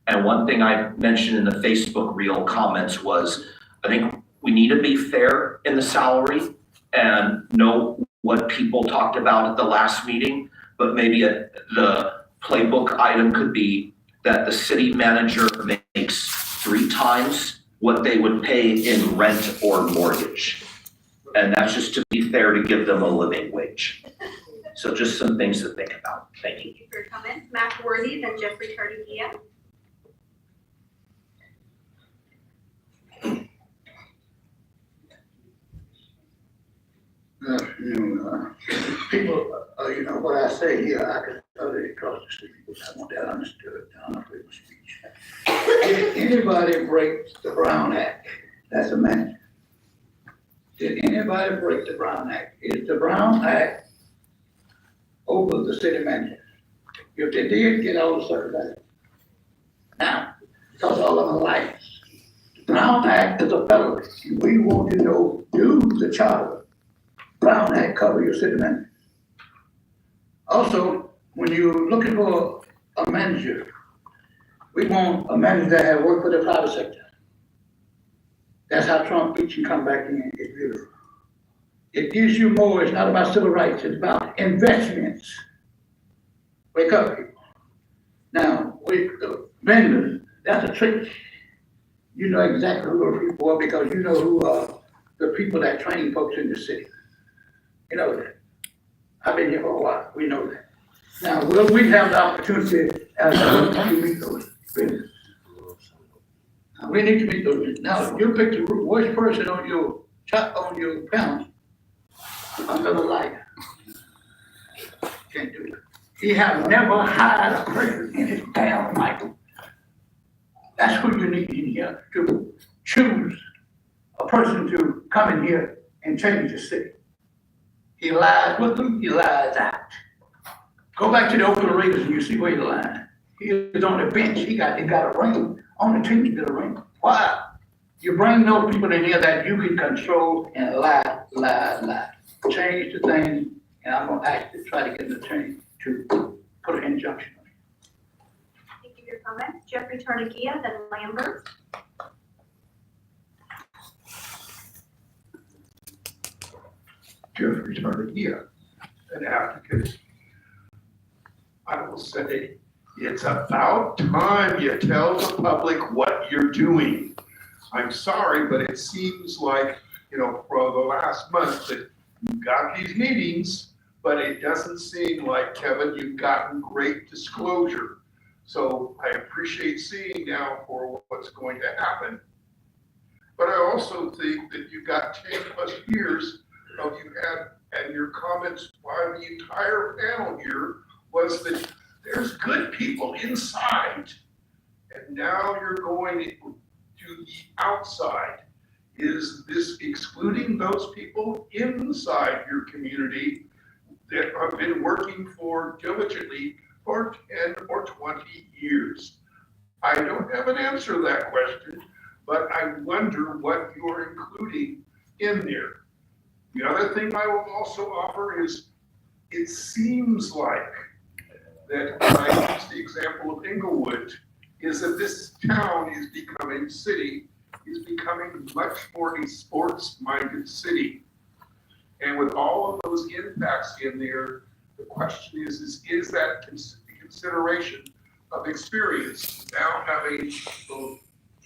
And one thing I mentioned in the Facebook reel comments was, I think we need to be fair in the salary and know what people talked about at the last meeting, but maybe the playbook item could be that the city manager makes 3 times what they would pay in rent or mortgage. And that's just to be fair to give them a living wage. So just some things to think about. Thank you. Thank you for your comments. Matt Worthy, then Jeffrey Tardigia. People, you know, what I say here, I can tell it across the street, because I want that understood, on freedom of speech. Did anybody break the Brown Act? That's a man. Did anybody break the Brown Act? Is the Brown Act over the city manager? If they did, get all the certificates. Now, because all of them are liars. The Brown Act is a felony. We want to know, do the charter Brown Act cover your city manager? Also, when you're looking for a manager, we want a manager that has worked for the private sector. That's how Trump beats and come back in. It's beautiful. It gives you more. It's not about civil rights. It's about investments. Wake up, people. Now, with the vendors, that's a trick. You know exactly who those people are because you know who are the people that train folks in the city. You know that. I've been here for a while. We know that. Now, will we have the opportunity to meet those vendors? We need to meet those. Now, you pick the worst person on your panel. I'm gonna lie. Can't do it. He has never hired a person in his town, Michael. That's who you need in here to choose a person to come in here and change the city. He lies with them, he lies out. Go back to the Oakland Raiders and you see where he's lying. He was on the bench, he got a ring. On the team, he got a ring. Why? You bring those people in here that you can control and lie. Change the thing, and I'm gonna actually try to get the change to put an injunction on it. Thank you for your comments. Jeffrey Tardigia, then Lambert. Jeffrey Tardigia, an advocate. I will say, it's about time you tell the public what you're doing. I'm sorry, but it seems like, you know, for the last month that you've got these meetings, but it doesn't seem like, Kevin, you've gotten great disclosure. So I appreciate seeing now for what's going to happen. But I also think that you've got 10 plus years of you had, and your comments by the entire panel here was that there's good people inside. And now you're going to the outside. Is this excluding those people inside your community that have been working for diligently for 10 or 20 years? I don't have an answer to that question, but I wonder what you're including in there. The other thing I will also offer is, it seems like that, I use the example of Inglewood, is that this town is becoming much more a sports-minded city. And with all of those impacts in there, the question is that consideration of experience now having both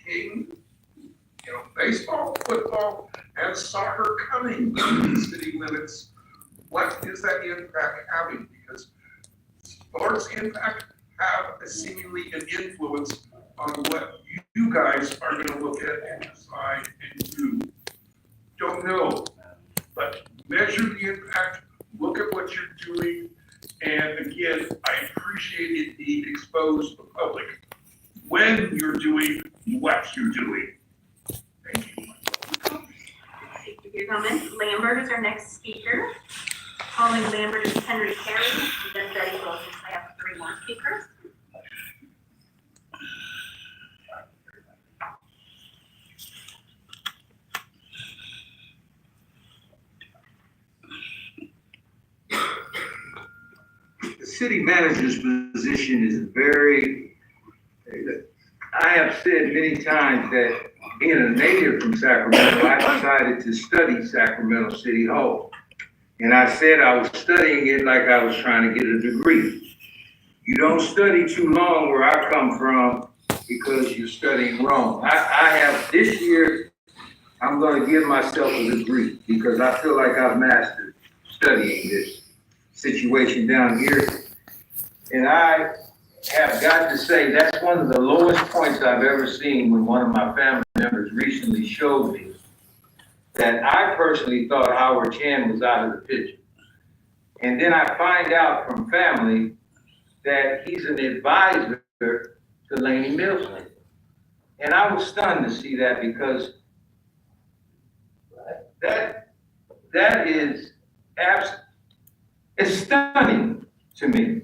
team, you know, baseball, football, and soccer coming within the city limits, what is that impact having? Because sports impact have a seemingly an influence on what you guys are gonna look at and decide and do. Don't know, but measure the impact, look at what you're doing, and again, I appreciate it being exposed to the public when you're doing what you're doing. Thank you. Thank you for your comments. Lambert is our next speaker. Following Lambert is Henry Carey, and then Betty Wilson. I have 3 more speakers. The city manager's position is very, I have said many times that being a native from Sacramento, I decided to study Sacramento City Hall. And I said I was studying it like I was trying to get a degree. You don't study too long where I come from because you're studying wrong. I have this year I'm gonna give myself a degree because I feel like I've mastered studying this situation down here. And I have got to say, that's one of the lowest points I've ever seen when one of my family members recently showed me that I personally thought Howard Chan was out of the picture. And then I find out from family that he's an advisor to Laney Mills. And I was stunned to see that because that is it's stunning to me.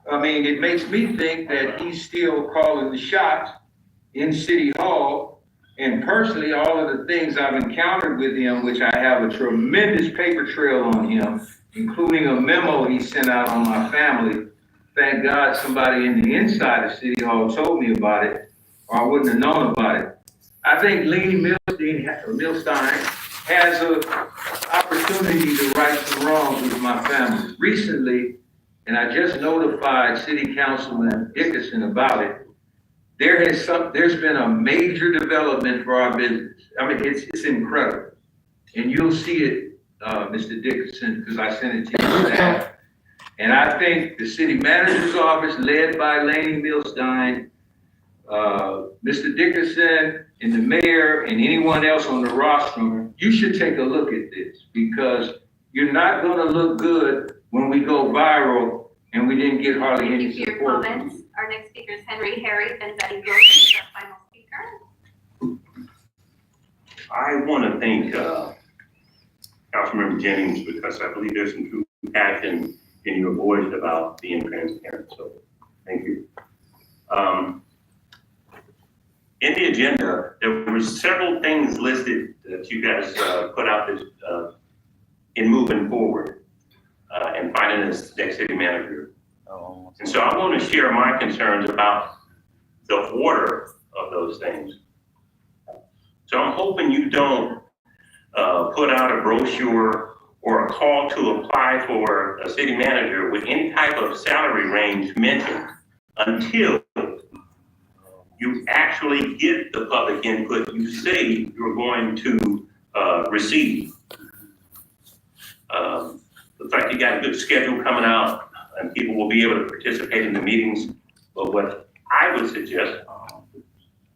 I mean, it makes me think that he's still calling the shots in City Hall. And personally, all of the things I've encountered with him, which I have a tremendous paper trail on him, including a memo he sent out on my family. Thank God somebody in the inside of City Hall told me about it, or I wouldn't have known about it. I think Laney Milstein has an opportunity to right some wrongs with my family. Recently, and I just notified City Councilman Dickerson about it, there's been a major development for our business. I mean, it's incredible. And you'll see it, Mr. Dickerson, because I sent it to your staff. And I think the city manager's office, led by Laney Milstein, Mr. Dickerson, and the mayor, and anyone else on the roster, you should take a look at this, because you're not gonna look good when we go viral and we didn't get hardly any Thank you for your support. comments. Our next speaker is Henry Harry and Betty Williams, our final speaker. I want to thank Councilmember Jennings, because I believe there's some true passion in your voice about being transparent. So thank you. In the agenda, there were several things listed that you guys put out this, in moving forward and finding this next city manager. And so I want to share my concerns about the order of those things. So I'm hoping you don't put out a brochure or a call to apply for a city manager with any type of salary range mentioned until you actually get the public input you say you're going to receive. Looks like you got a good schedule coming out and people will be able to participate in the meetings. But what I would suggest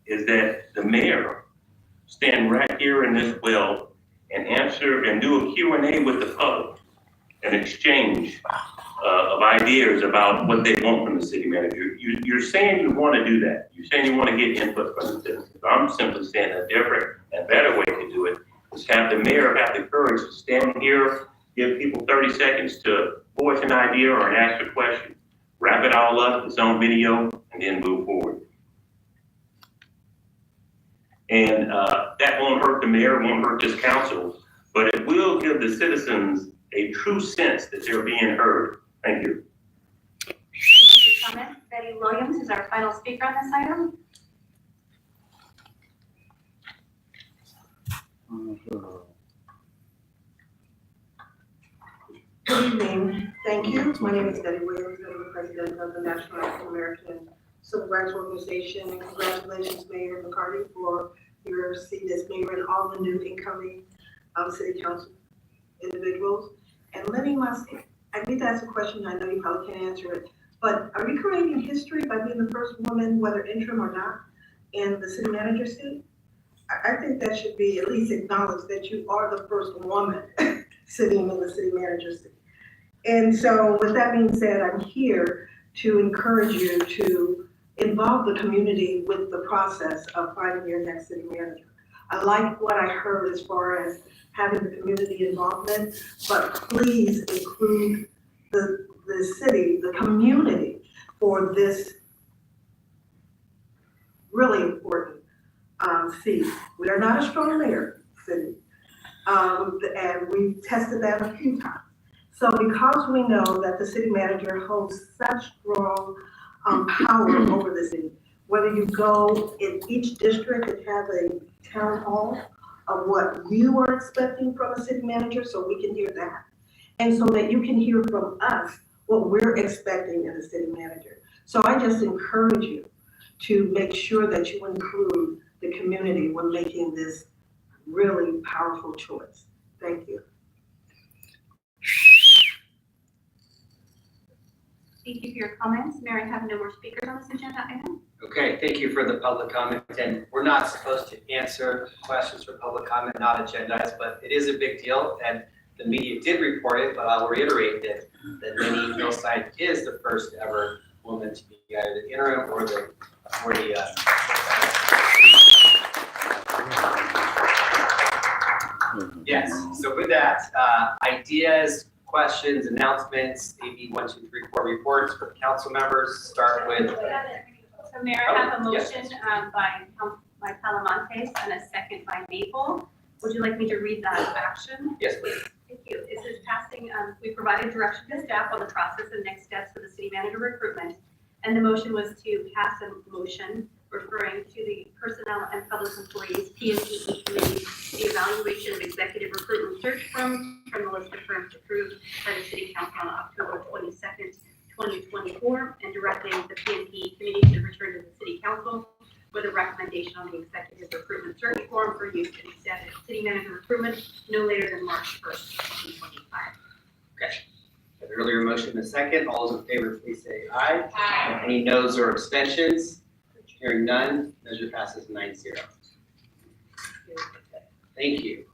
is that the mayor stand right here in this well and answer and do a Q&A with the public, an exchange of ideas about what they want from the city manager. You're saying you want to do that. You're saying you want to get input from the citizens. I'm simply saying a different and better way to do it is have the mayor have the courage to stand here, give people 30 seconds to voice an idea or ask a question, wrap it all up, its own video, and then move forward. And that won't hurt the mayor, won't hurt this council, but it will give the citizens a true sense that they're being heard. Thank you. Thank you for your comments. Betty Williams is our final speaker on this item. Good evening. Thank you. My name is Betty Williams. I'm the president of the National African American Civil Rights Organization. And congratulations, Mayor McCarty, for your seat as mayor and all the new incoming city council individuals. And letting myself, I need to ask a question. I know you probably can't answer it, but are you creating history by being the first woman, whether interim or not, in the city manager seat? I think that should be at least acknowledged that you are the first woman sitting in the city manager seat. And so with that being said, I'm here to encourage you to involve the community with the process of finding your next city manager. I like what I heard as far as having the community involvement, but please include the city, the community for this really important seat. We are not a strong mayor city, and we've tested that a few times. So because we know that the city manager holds such strong power over the city, whether you go in each district and have a town hall of what you are expecting from a city manager, so we can hear that. And so that you can hear from us what we're expecting in a city manager. So I just encourage you to make sure that you include the community when making this really powerful choice. Thank you. Thank you for your comments. Mayor, I have no more speakers on this agenda item. Okay, thank you for the public comment, and we're not supposed to answer questions for public comment, not agendized, but it is a big deal, and the media did report it, but I'll reiterate that Minnie Hillside is the first ever woman to be either the interim or the yes, so with that, ideas, questions, announcements, AB 1, 2, 3, 4 reports for council members, start with. So Mayor, I have a motion by Talamontes and a second by Maple. Would you like me to read that action? Yes, please. Thank you. This is passing, we provided direction to staff on the process and next steps for the city manager recruitment. And the motion was to pass a motion referring to the Personnel and Public Employees P&PE Committee, the evaluation of executive recruitment search from the list of firms approved by the City Council on October 22nd, 2024, and directing the P&PE Committee to return to the City Council with a recommendation on the executive recruitment search form for use in city manager recruitment no later than March 1st, 2025. Okay. An earlier motion and a second. All those in favor, please say aye. Aye. Any noes or abstentions? Hearing none, measure passes 9-0. Thank you.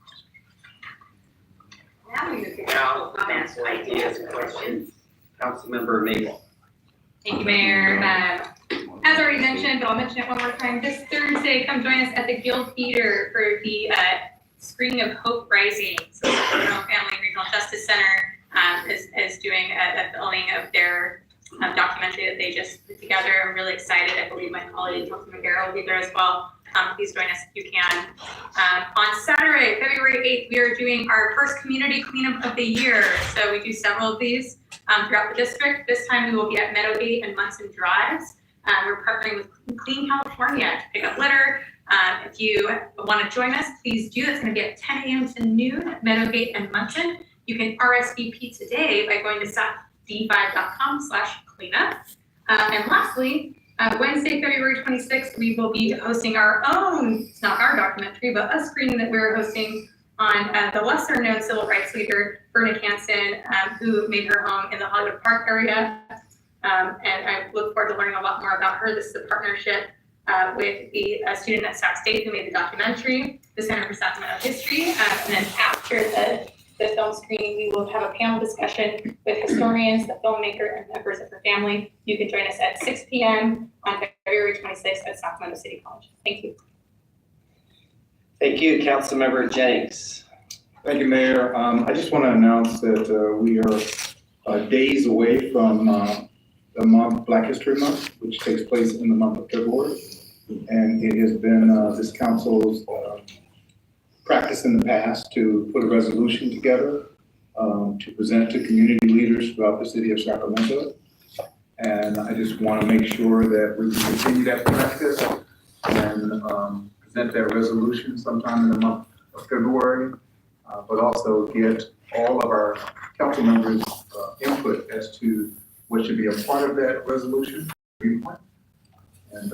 Now we move to Now, comments, council ideas and questions. Councilmember Maple. Thank you, Mayor. As already mentioned, but I'll mention it one more time, this Thursday, come join us at the Guild Theater for the screening of Hope Rising. So the Sacramento Family Regional Justice Center is doing a filming of their documentary that they just put together. I'm really excited. I believe my colleague, Councilman Guerra, will be there as well. Please join us if you can. On Saturday, February 8th, we are doing our first community cleanup of the year. So we do several of these throughout the district. This time we will be at Meadowgate and Munson Drives. We're partnering with Clean California to pick up litter. If you want to join us, please do. It's going to be at 10 a.m. to noon at Meadowgate and Munson. You can RSVP today by going to d5.com/cleanup. And lastly, Wednesday, February 26th, we will be hosting our own, it's not our documentary, but a screening that we're hosting on the lesser known civil rights leader, Bernice Hansen, who made her home in the Hollywood Park area. And I look forward to learning a lot more about her. This is a partnership with the student at Sac State who made the documentary, the Center for Sacramento History. And then after the film screening, we will have a panel discussion with historians, the filmmaker, and members of her family. You can join us at 6 p.m. on February 26th at Sacramento City College. Thank you. Thank you, Councilmember Jennings. Thank you, Mayor. I just want to announce that we are days away from the month, Black History Month, which takes place in the month of February. And it has been this council's practice in the past to put a resolution together to present to community leaders throughout the city of Sacramento. And I just want to make sure that we can continue that practice and present that resolution sometime in the month of February, but also get all of our council members' input as to what should be a part of that resolution. And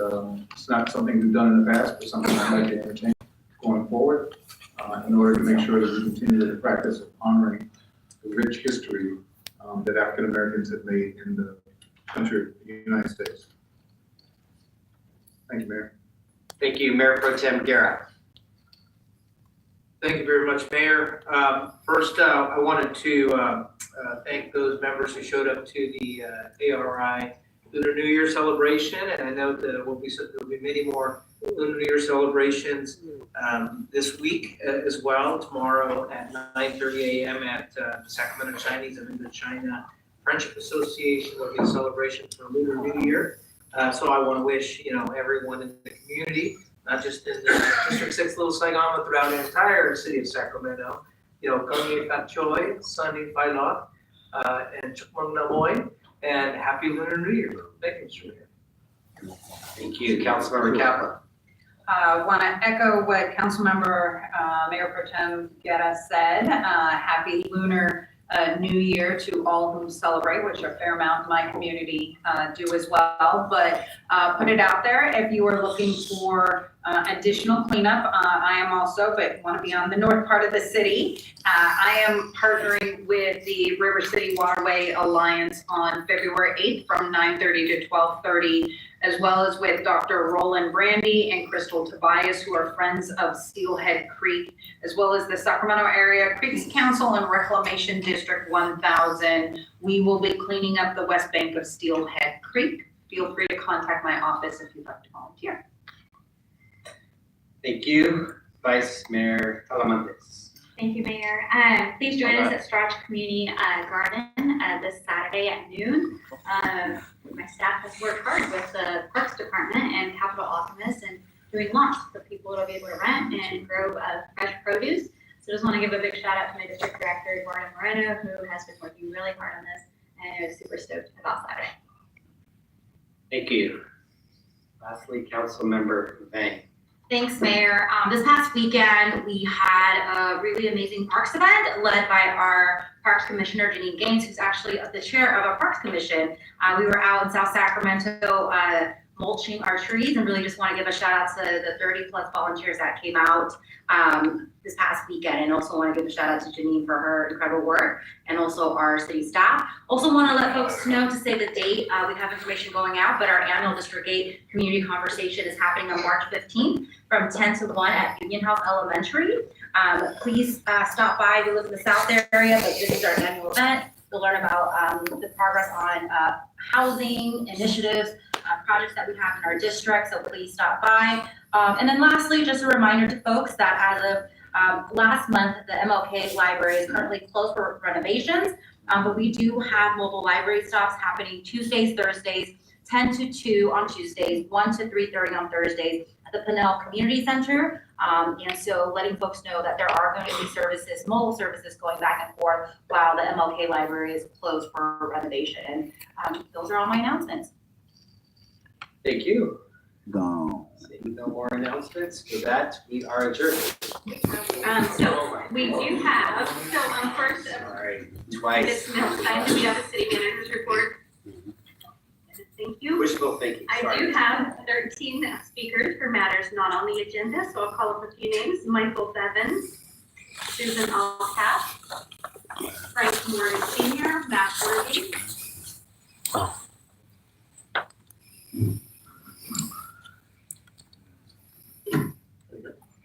it's not something we've done in the past, but something I'd like to entertain going forward in order to make sure that we continue the practice of honoring the rich history that African Americans have made in the country of the United States. Thank you, Mayor. Thank you, Mayor Pro Tem Guerra. Thank you very much, Mayor. First, I wanted to thank those members who showed up to the ARI Lunar New Year celebration, and I know that there will be many more Lunar New Year celebrations this week as well. Tomorrow at 9:30 a.m. at the Sacramento Chinese and Indochina Friendship Association will be a celebration for Lunar New Year. So I want to wish everyone in the community, not just in the District 6 Little Saigon, but throughout the entire city of Sacramento, Kami Kachoy, Sunny Pailot, and Chukmang Namoy, and Happy Lunar New Year. Thank you, Mr. Mayor. Thank you, Councilmember Kaplan. Want to echo what Councilmember Mayor Pro Tem Guerra said. Happy Lunar New Year to all who celebrate, which a fair amount in my community do as well. But put it out there if you are looking for additional cleanup. I am also, but want to be on the north part of the city. I am partnering with the River City Waterway Alliance on February 8th from 9:30 to 12:30, as well as with Dr. Roland Brandy and Crystal Tobias, who are friends of Steelhead Creek, as well as the Sacramento Area Creeks Council and Reclamation District 1000. We will be cleaning up the west bank of Steelhead Creek. Feel free to contact my office if you'd like to volunteer. Thank you, Vice Mayor Talamantes. Thank you, Mayor. Please join us at Strach Community Garden this Saturday at noon. My staff has worked hard with the Parks Department and Capital Optimists and doing lots for people to be able to rent and grow fresh produce. So just want to give a big shout out to my district director, Eduardo Moreno, who has been working really hard on this and is super stoked about Saturday. Thank you. Lastly, Councilmember Vang. Thanks, Mayor. This past weekend, we had a really amazing parks event led by our Parks Commissioner, Janine Gaines, who's actually the chair of our Parks Commission. We were out in South Sacramento mulching our trees, and really just want to give a shout out to the 30 plus volunteers that came out this past weekend, and also want to give a shout out to Janine for her incredible work, and also our city staff. Also want to let folks know to say the date. We have information going out, but our annual District 8 community conversation is happening on March 15th from 10 to 1 at Union House Elementary. Please stop by. We live in the South area, but this is our annual event. You'll learn about the progress on housing initiatives, projects that we have in our district, so please stop by. And then lastly, just a reminder to folks that as of last month, the MLK Library is currently closed for renovations, but we do have mobile library stops happening Tuesdays, Thursdays, 10 to 2 on Tuesdays, 1 to 3:30 on Thursdays at the Pinnell Community Center. And so letting folks know that there are going to be services, mobile services going back and forth while the MLK Library is closed for renovation. And those are all my announcements. Thank you. Seeing no more announcements, with that, we are adjourned. So we do have, first, Twice. Ms. Mills, I do have a city manager's report. Thank you. Wishful thinking. I do have 13 speakers for matters not on the agenda, so I'll call up a few names. Michael Bevins, Susan Alcap, Frank Morgan Sr., Matt Worthy.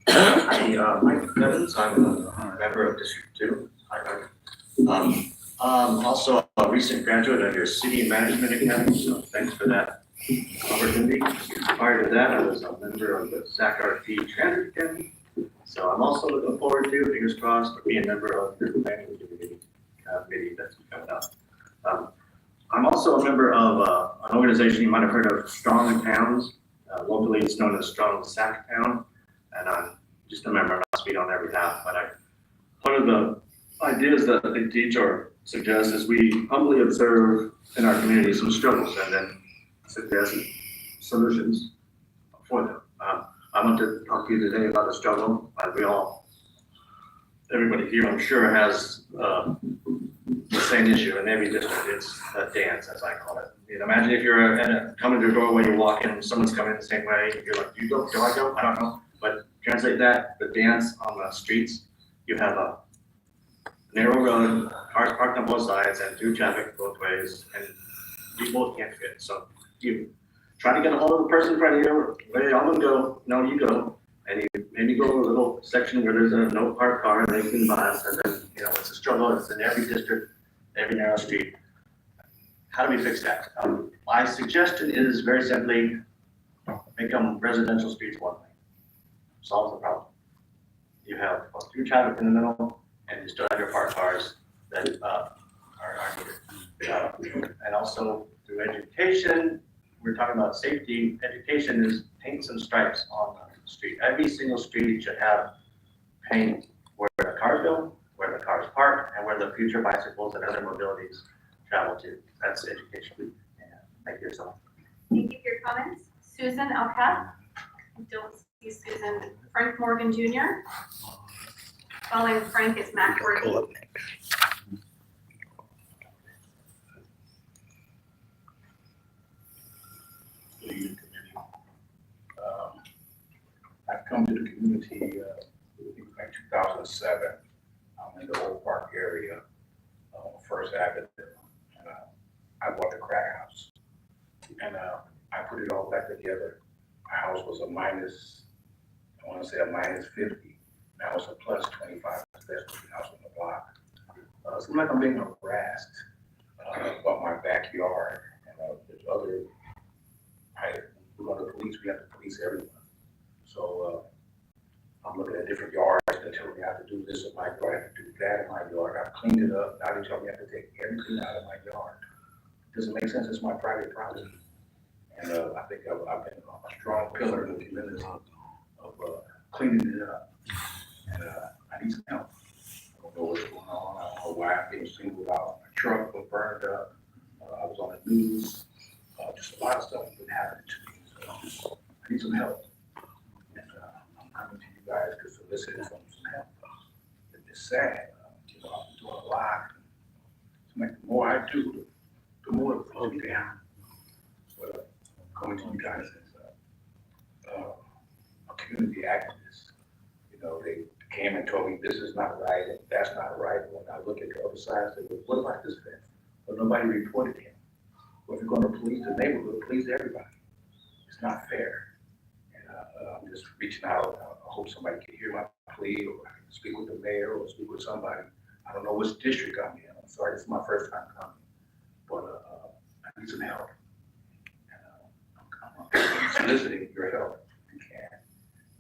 Hi, Mike Bevins, I'm a member of District 2. Also a recent graduate of your City Management Academy, so thanks for that opportunity. Prior to that, I was a member of the Sac RP Transit Academy. So I'm also looking forward to, fingers crossed, to being a member of the planning committee that's coming up. I'm also a member of an organization you might have heard of, Strong Towns. Locally, it's known as Strong Sac Town, and I'm just a member, not speak on their behalf, but one of the ideas that they teach or suggest is we humbly observe in our community some struggles and then suggest solutions for them. I want to talk to you today about a struggle. Everybody here, I'm sure, has the same issue in every district. It's a dance, as I call it. You know, imagine if you're coming to a doorway, you walk in, someone's coming in the same way, you're like, do you go, do I go? I don't know. But translate that, the dance on the streets, you have a narrow road, cars parked on both sides, and through traffic both ways, and you both can't fit. So you try to get a hold of the person in front of you, wait, I'm gonna go, no, you go. And you maybe go to a little section where there's a no park car and they can pass, and then, you know, it's a struggle, it's in every district, every narrow street. How do we fix that? My suggestion is very simply, make them residential streets one lane. Solves the problem. You have through traffic in the middle, and you still have your parked cars that are needed. And also through education, we're talking about safety. Education is paints and stripes on the street. Every single street should have paint where the cars go, where the cars park, and where the future bicycles and other mobilities travel to. That's education. Thank you so much. Thank you for your comments. Susan Alcap. I don't see Susan. Frank Morgan Jr. Following Frank is Matt Worthy. come to the community, like 2007, in the Old Park area, First Avenue. And, I bought the crack house. And, I put it all back together. My house was a minus, I wanna say a minus 50. Now it's a plus 25, best looking house on the block. Seems like I'm being harassed, about my backyard and, there's other, we go to the police, we have to police everyone. So, I'm looking at different yards that tell me I have to do this in my yard, I have to do that in my yard. I've cleaned it up, now they tell me I have to take everything out of my yard. Doesn't make sense, it's my private property. And, I think I've been a strong pillar in the community of, cleaning it up. And, I need some help. I don't know what's going on, I don't know why I'm getting singled out. My truck was burned up, I was on the news, just a lot of stuff has been happening to me. So I need some help. And, I'm coming to you guys to solicit some help. It's sad, I'm doing a lot. It's like the more I do, the more it pulls me down. But, coming to you guys as a community activist, you know, they came and told me this is not right and that's not right. When I look at the other side, I say, well, what about this fence? Well, nobody reported him. Well, if you're gonna police the neighborhood, police everybody. It's not fair. And I'm just reaching out. I hope somebody can hear my plea, or I can speak with the mayor or speak with somebody. I don't know which district I'm in. I'm sorry, this is my first time coming. But I need some help. I'm soliciting your help if you can.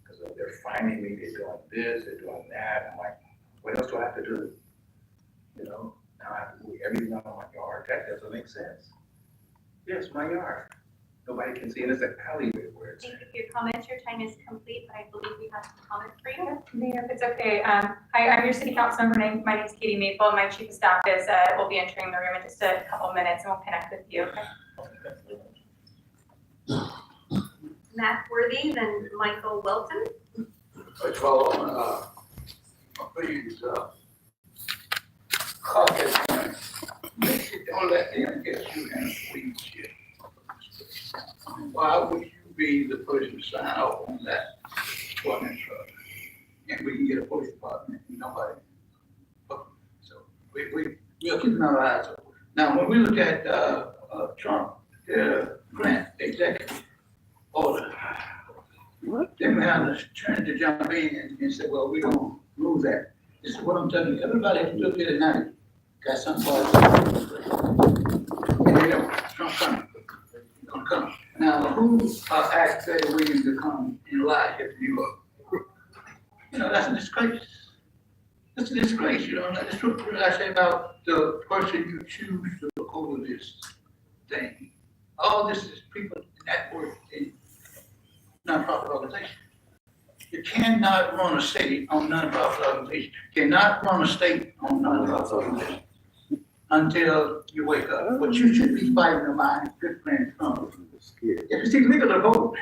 Because they're finding me, they're doing this, they're doing that. I'm like, what else do I have to do? You know, now I have to move everything out of my yard. That doesn't make sense. Yes, my yard. Nobody can see it. It's an alleyway where it's. Thank you for your comments. Your time is complete, but I believe we have some comments for you. Mayor, if it's okay, hi, I'm your city council member. My name is Katie Maple. My chief of staff is, will be entering the room in just a couple minutes, and we'll connect with you, okay? Matt Worthy, then Michael Welton. First of all, I wanna, please, call that, make sure don't let them get you in a weed shit. Why would you be the person to sign off on that ordinance truck? And we can get a police department, and nobody. So we'll keep our eyes open. Now, when we look at, Trump, grant executive order, then we have the turn to jump in and say, well, we don't move that. This is what I'm telling you, everybody has to look at it now. Got some parts. And they know, Trump coming, he's gonna come. Now, who asked Betty Williams to come and lie here to New York? You know, that's a disgrace. It's a disgrace, you know, that's what I say about the person you choose to look over this thing. All this is people that work in nonprofit organizations. You cannot run a city on nonprofit organization. You cannot run a state on nonprofit organization until you wake up. But you should be fighting the line, good friend Trump. If it's illegal to vote,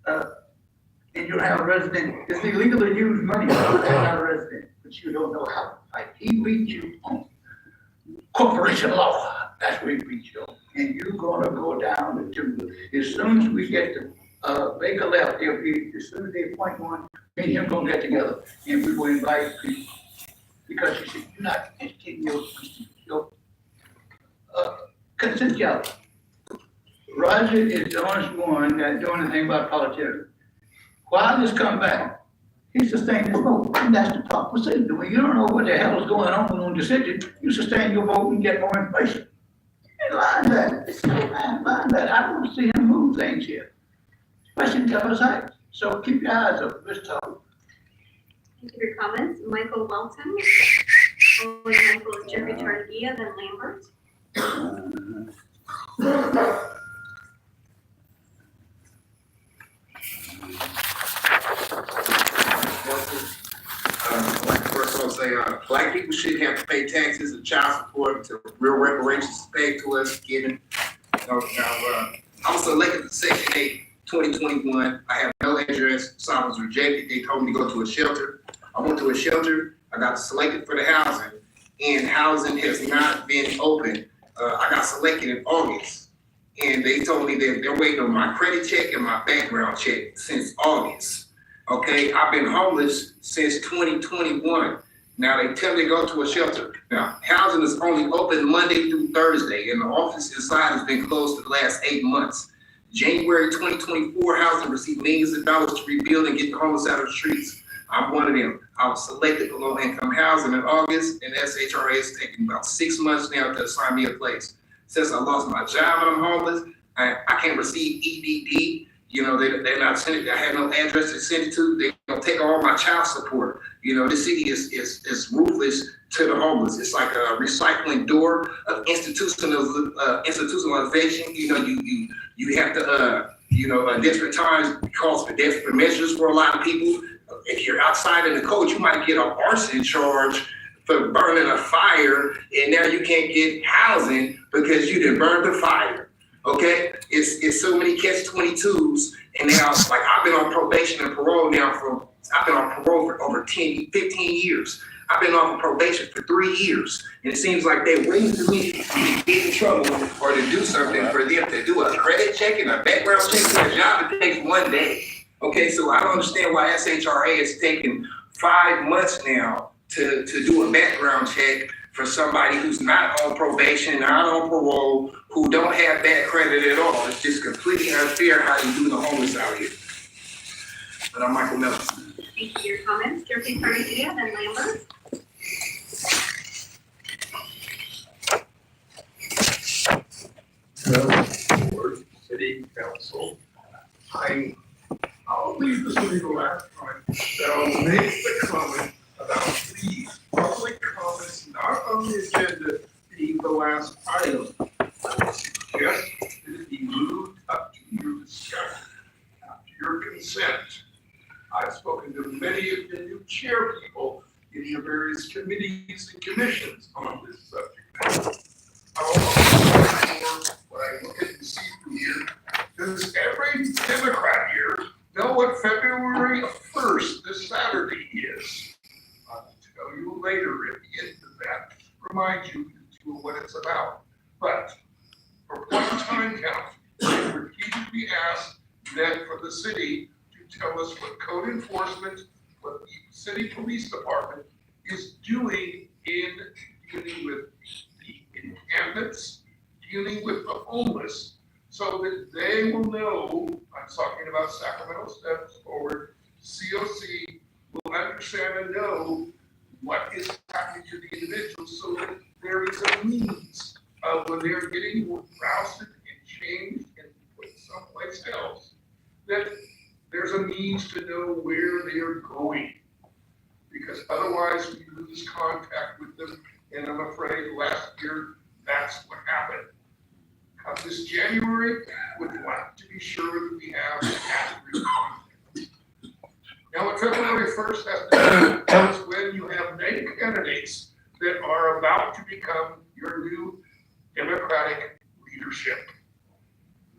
and you have a resident, it's illegal to use money for not a resident, but you don't know how to fight. He beat you on corporation law. That's what he beat you on. And you're gonna go down the tube. As soon as we get to make a left, as soon as they appoint one, me and him gonna get together and we will invite people. Because you see, you're not educating your consensuality. Roger is the only one that doing anything about politics. Why this come back? He sustained his vote, and that's the proper procedure. When you don't know what the hell is going on the decision, you sustain your vote and get more information. And line that, it's so line that. I don't see him move things here, especially in Devil's Heights. So keep your eyes open, Mr. Todd. Thank you for your comments. Michael Welton. Following Michael is Jeffrey Tardia, then Lambert. Like the first one say, black people shouldn't have to pay taxes and child support until real reparations paid to us, given. I was elected to Section 8, 2021. I have no address, so I was rejected. They told me to go to a shelter. I went to a shelter. I got selected for the housing, and housing has not been open. I got selected in August, and they told me that they're waiting on my credit check and my background check since August. Okay, I've been homeless since 2021. Now they tell me to go to a shelter. Now, housing is only open Monday through Thursday, and the office inside has been closed for the last 8 months. January 2024, housing received millions of dollars to rebuild and get the homeless out of the streets. I'm one of them. I was selected for low-income housing in August, and SHRA has taken about 6 months now to assign me a place. Since I lost my job and I'm homeless, I can't receive EDD. You know, they're not sending, I have no address to send it to. They don't take all my child support. You know, this city is ruthless to the homeless. It's like a recycling door of institutionalization. You know, you have to, desperate times calls for desperate measures for a lot of people. If you're outside in the code, you might get an arson charge for burning a fire, and now you can't get housing because you didn't burn the fire. Okay, it's so many catch-22s, and now like I've been on probation and parole now I've been on parole for over 15 years. I've been off of probation for 3 years, and it seems like they're waiting for me to get in trouble or to do something for them to do a credit check and a background check for a job that takes 1 day. Okay, so I don't understand why SHRA is taking 5 months now to do a background check for somebody who's not on probation, not on parole, who don't have bad credit at all. It's just completely unfair how you do the homeless out here. But I'm Michael Miller. Thank you for your comments. Deputy Attorney Dia, then Lambert. Board, City Council. I'll leave this one to the last time. So I'll make the comment about these public comments not on the agenda being the last item. I would suggest that it be moved up to your discussion, to your consent. I've spoken to many of the new chair people in your various committees and commissions on this subject. What I look at and see from here, does every Democrat here know what February 1st, this Saturday, is? I'll tell you later at the end of that, remind you what it's about. But for point in time count, I repeatedly asked that for the city to tell us what code enforcement, what the city police department is doing in dealing with the encampments, dealing with the homeless, so that they will know, I'm talking about Sacramento Steps Forward, COC will understand and know what is happening to the individuals, so that there is a means of when they're getting rousted and changed and put someplace else, that there's a means to know where they are going. Because otherwise we lose contact with them, and I'm afraid last year, that's what happened. Come this January, we'd like to be sure that we have accurate content. Now, what February 1st has to do is when you have named candidates that are about to become your new Democratic leadership.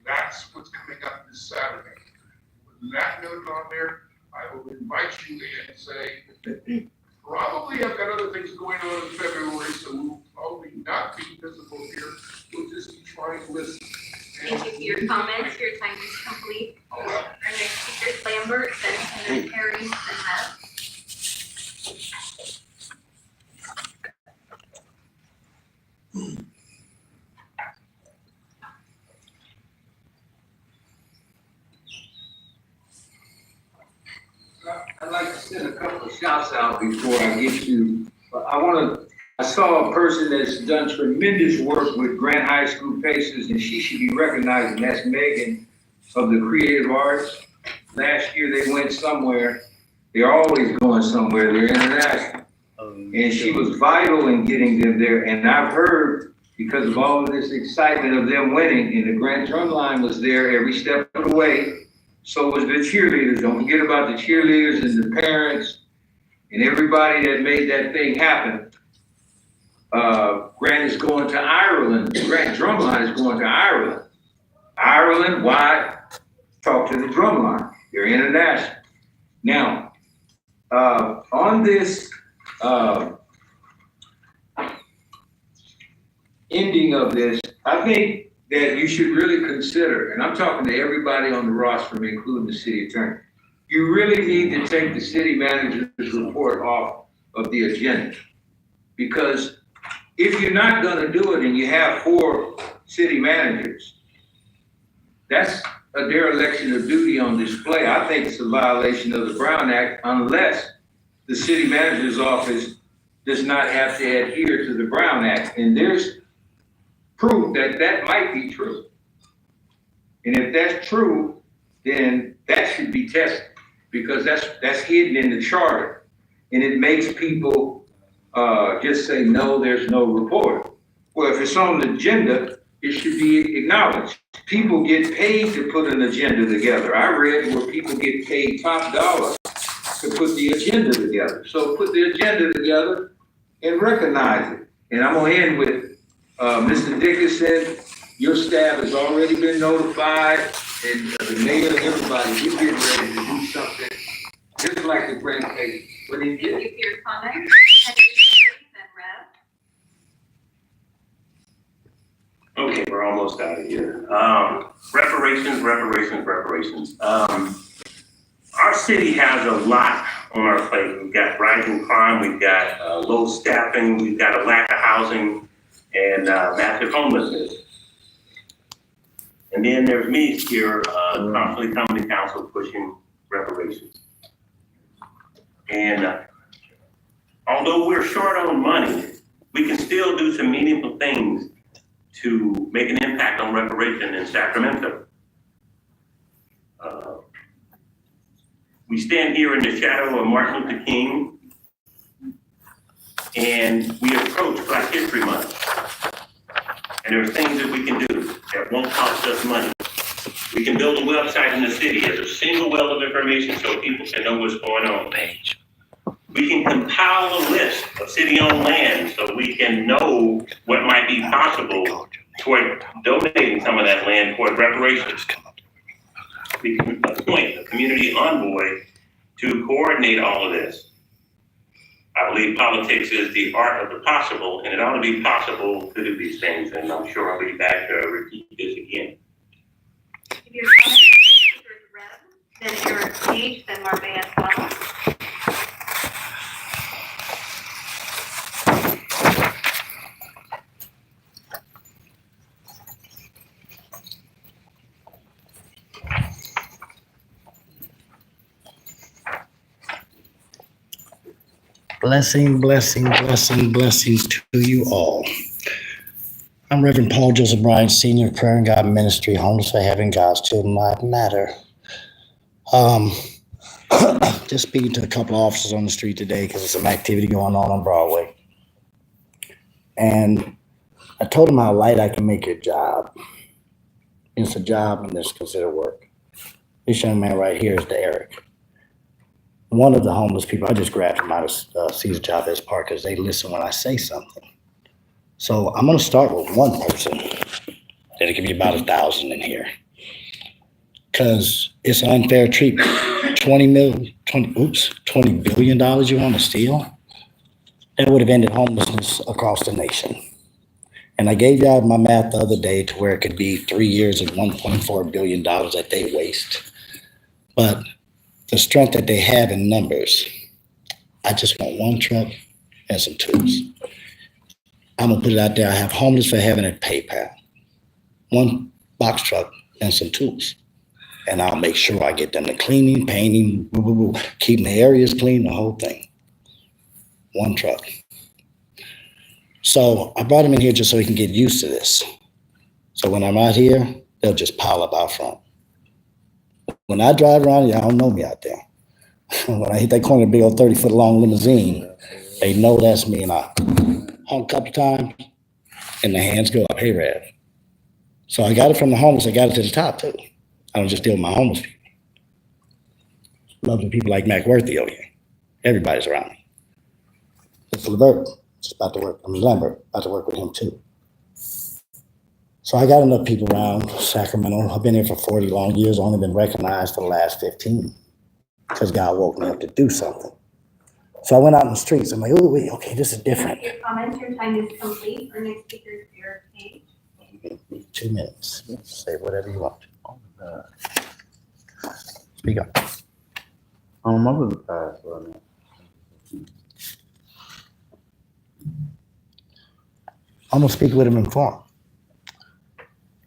That's what's coming up this Saturday. With that note on there, I will invite you in and say, probably I've got other things going on in February, so we'll probably not be visible here. We'll just be trying to listen. Thank you for your comments. Your time is complete. Our next speaker is Lambert, then Senator Perry, then Hess. I'd like to send a couple of shouts out before I get to, I saw a person that's done tremendous work with Grant High School Pacers, and she should be recognized, and that's Megan of the Creative Arts. Last year they went somewhere. They're always going somewhere. They're international. And she was vital in getting them there. And I've heard, because of all of this excitement of them winning, and the Grant Drumline was there every step of the way. So was the cheerleaders. Don't forget about the cheerleaders and the parents and everybody that made that thing happen. Grant is going to Ireland. Grant Drumline is going to Ireland. Ireland, why? Talk to the Drumline. They're international. Now, on this ending of this, I think that you should really consider, and I'm talking to everybody on the roster, including the city attorney, you really need to take the city manager's report off of the agenda. Because if you're not gonna do it and you have 4 city managers, that's a dereliction of duty on display. I think it's a violation of the Brown Act unless the city manager's office does not have to adhere to the Brown Act. And there's proof that that might be true. And if that's true, then that should be tested because that's hidden in the charter. And it makes people just say, no, there's no report. Well, if it's on the agenda, it should be acknowledged. People get paid to put an agenda together. I read where people get paid top dollar to put the agenda together. So put the agenda together and recognize it. And I'm gonna end with Mr. Dickinson. Your staff has already been notified, and the mayor and everybody, you're getting ready to do something just like the Grand Case. What do you get? Thank you for your comments. Okay, we're almost out of here. Reparations. Our city has a lot on our plate. We've got rising crime, we've got low staffing, we've got a lack of housing, and massive homelessness. And then there's me here, constantly coming to council pushing reparations. And although we're short on money, we can still do some meaningful things to make an impact on reparation in Sacramento. We stand here in the shadow of Martin Luther King, and we approach Black History Month. And there are things that we can do that won't cost us money. We can build a website in the city as a single well of information so people can know what's going on. We can compile a list of city-owned land so we can know what might be possible toward donating some of that land toward reparations. We can appoint a community envoy to coordinate all of this. I believe politics is the art of the possible, and it ought to be possible to do these things, and I'm sure I'll be back to repeat this again. If your comments, Rev, then Eric Page, then Marbella Suarez. Blessings to you all. I'm Reverend Paul Joseph Bryan, Senior Prayer and God Ministry, Homeless for Heaven, God's Children Life Matter. Just speaking to a couple of officers on the street today because there's some activity going on Broadway. And I told them how light I can make your job. It's a job and it's considered work. This young man right here is the Eric. One of the homeless people, I just grabbed him out of Caesar Chavez Park because they listen when I say something. So I'm going to start with one person. Then it could be about 1,000 in here. Because it's unfair treatment. $20 billion you want to steal? That would have ended homelessness across the nation. And I gave y'all my math the other day to where it could be 3 years and $1.4 billion that they waste. But the strength that they have in numbers, I just want one truck and some tools. I'm gonna put it out there. I have Homeless for Heaven at PayPal. One box truck and some tools. And I'll make sure I get them the cleaning, painting, keeping the areas clean, the whole thing. One truck. So I brought him in here just so he can get used to this. So when I'm out here, they'll just pile up out front. When I drive around, y'all don't know me out there. When I hit that corner, big old 30-foot long limousine, they know that's me. And I honk a couple times, and the hands go up. Hey, Rev. So I got it from the homeless. I got it to the top, too. I don't just deal with my homeless people. Love the people like Mac Worthy over here. Everybody's around me. It's Levert, just about to work. I'm Lambert, about to work with him, too. So I got enough people around Sacramento. I've been here for 40 long years, only been recognized for the last 15 because God woke me up to do something. So I went out in the streets. I'm like, oh, wait, okay, this is different. Your comments, your time is complete. Our next speaker is Eric Page. 2 minutes. Say whatever you want. Speak up. I'm over the past one. I'm gonna speak with him in form.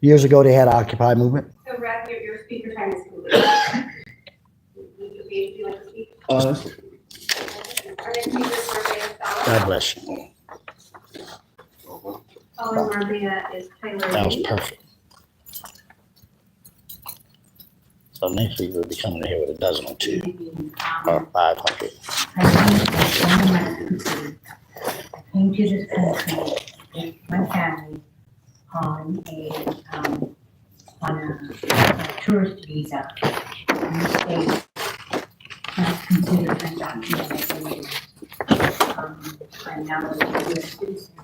Years ago, they had Occupy movement. So Rev, your speaker time is complete. Would you like to speak? Our next speaker is Maria Fowler. God bless you. Following Maria is Tyler. That was Lee. perfect. So next week we'll be coming here with a dozen or two, or 500. I came to this country with my family on a tourist visa. In the States, that's considered undocumented. I'm now a U.S. citizen.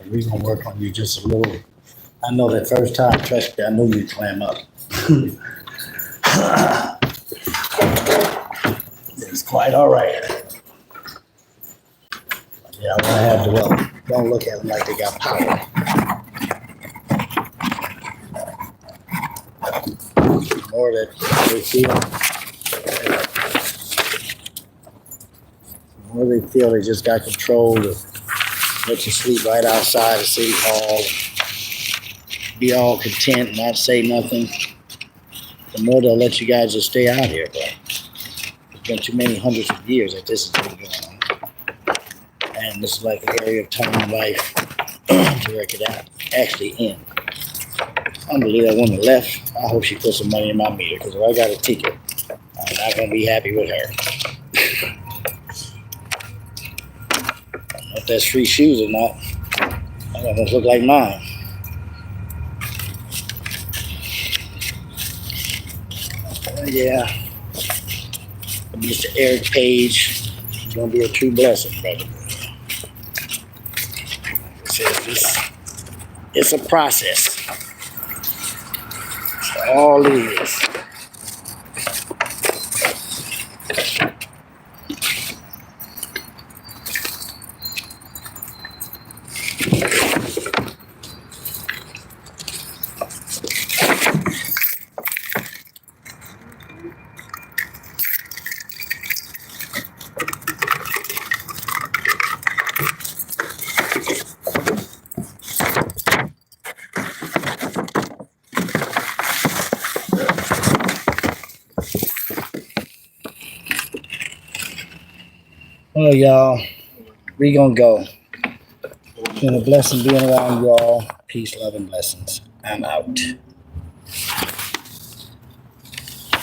We're gonna work on you just a little. I know that first time, trust me, I knew you'd clam up. It's quite all right. Yeah, I wanna have developed. Don't look at them like they got power. The more that they feel, the more they feel they just got control of let you sleep right outside of City Hall, be all content, not say nothing, the more they'll let you guys just stay out here, but it's been too many hundreds of years that this has been going on. And this is like an area of time in life to where it could actually end. I don't believe that woman left. I hope she put some money in my meter, because if I got a ticket, I'm not gonna be happy with her. If that's free shoes or not, that almost look like mine. Yeah. Mr. Eric Page, he's gonna be a true blessing, brother. It's a process. That's all it is. Well, y'all, we gonna go. It's been a blessing being around y'all. Peace, love, and blessings. I'm out.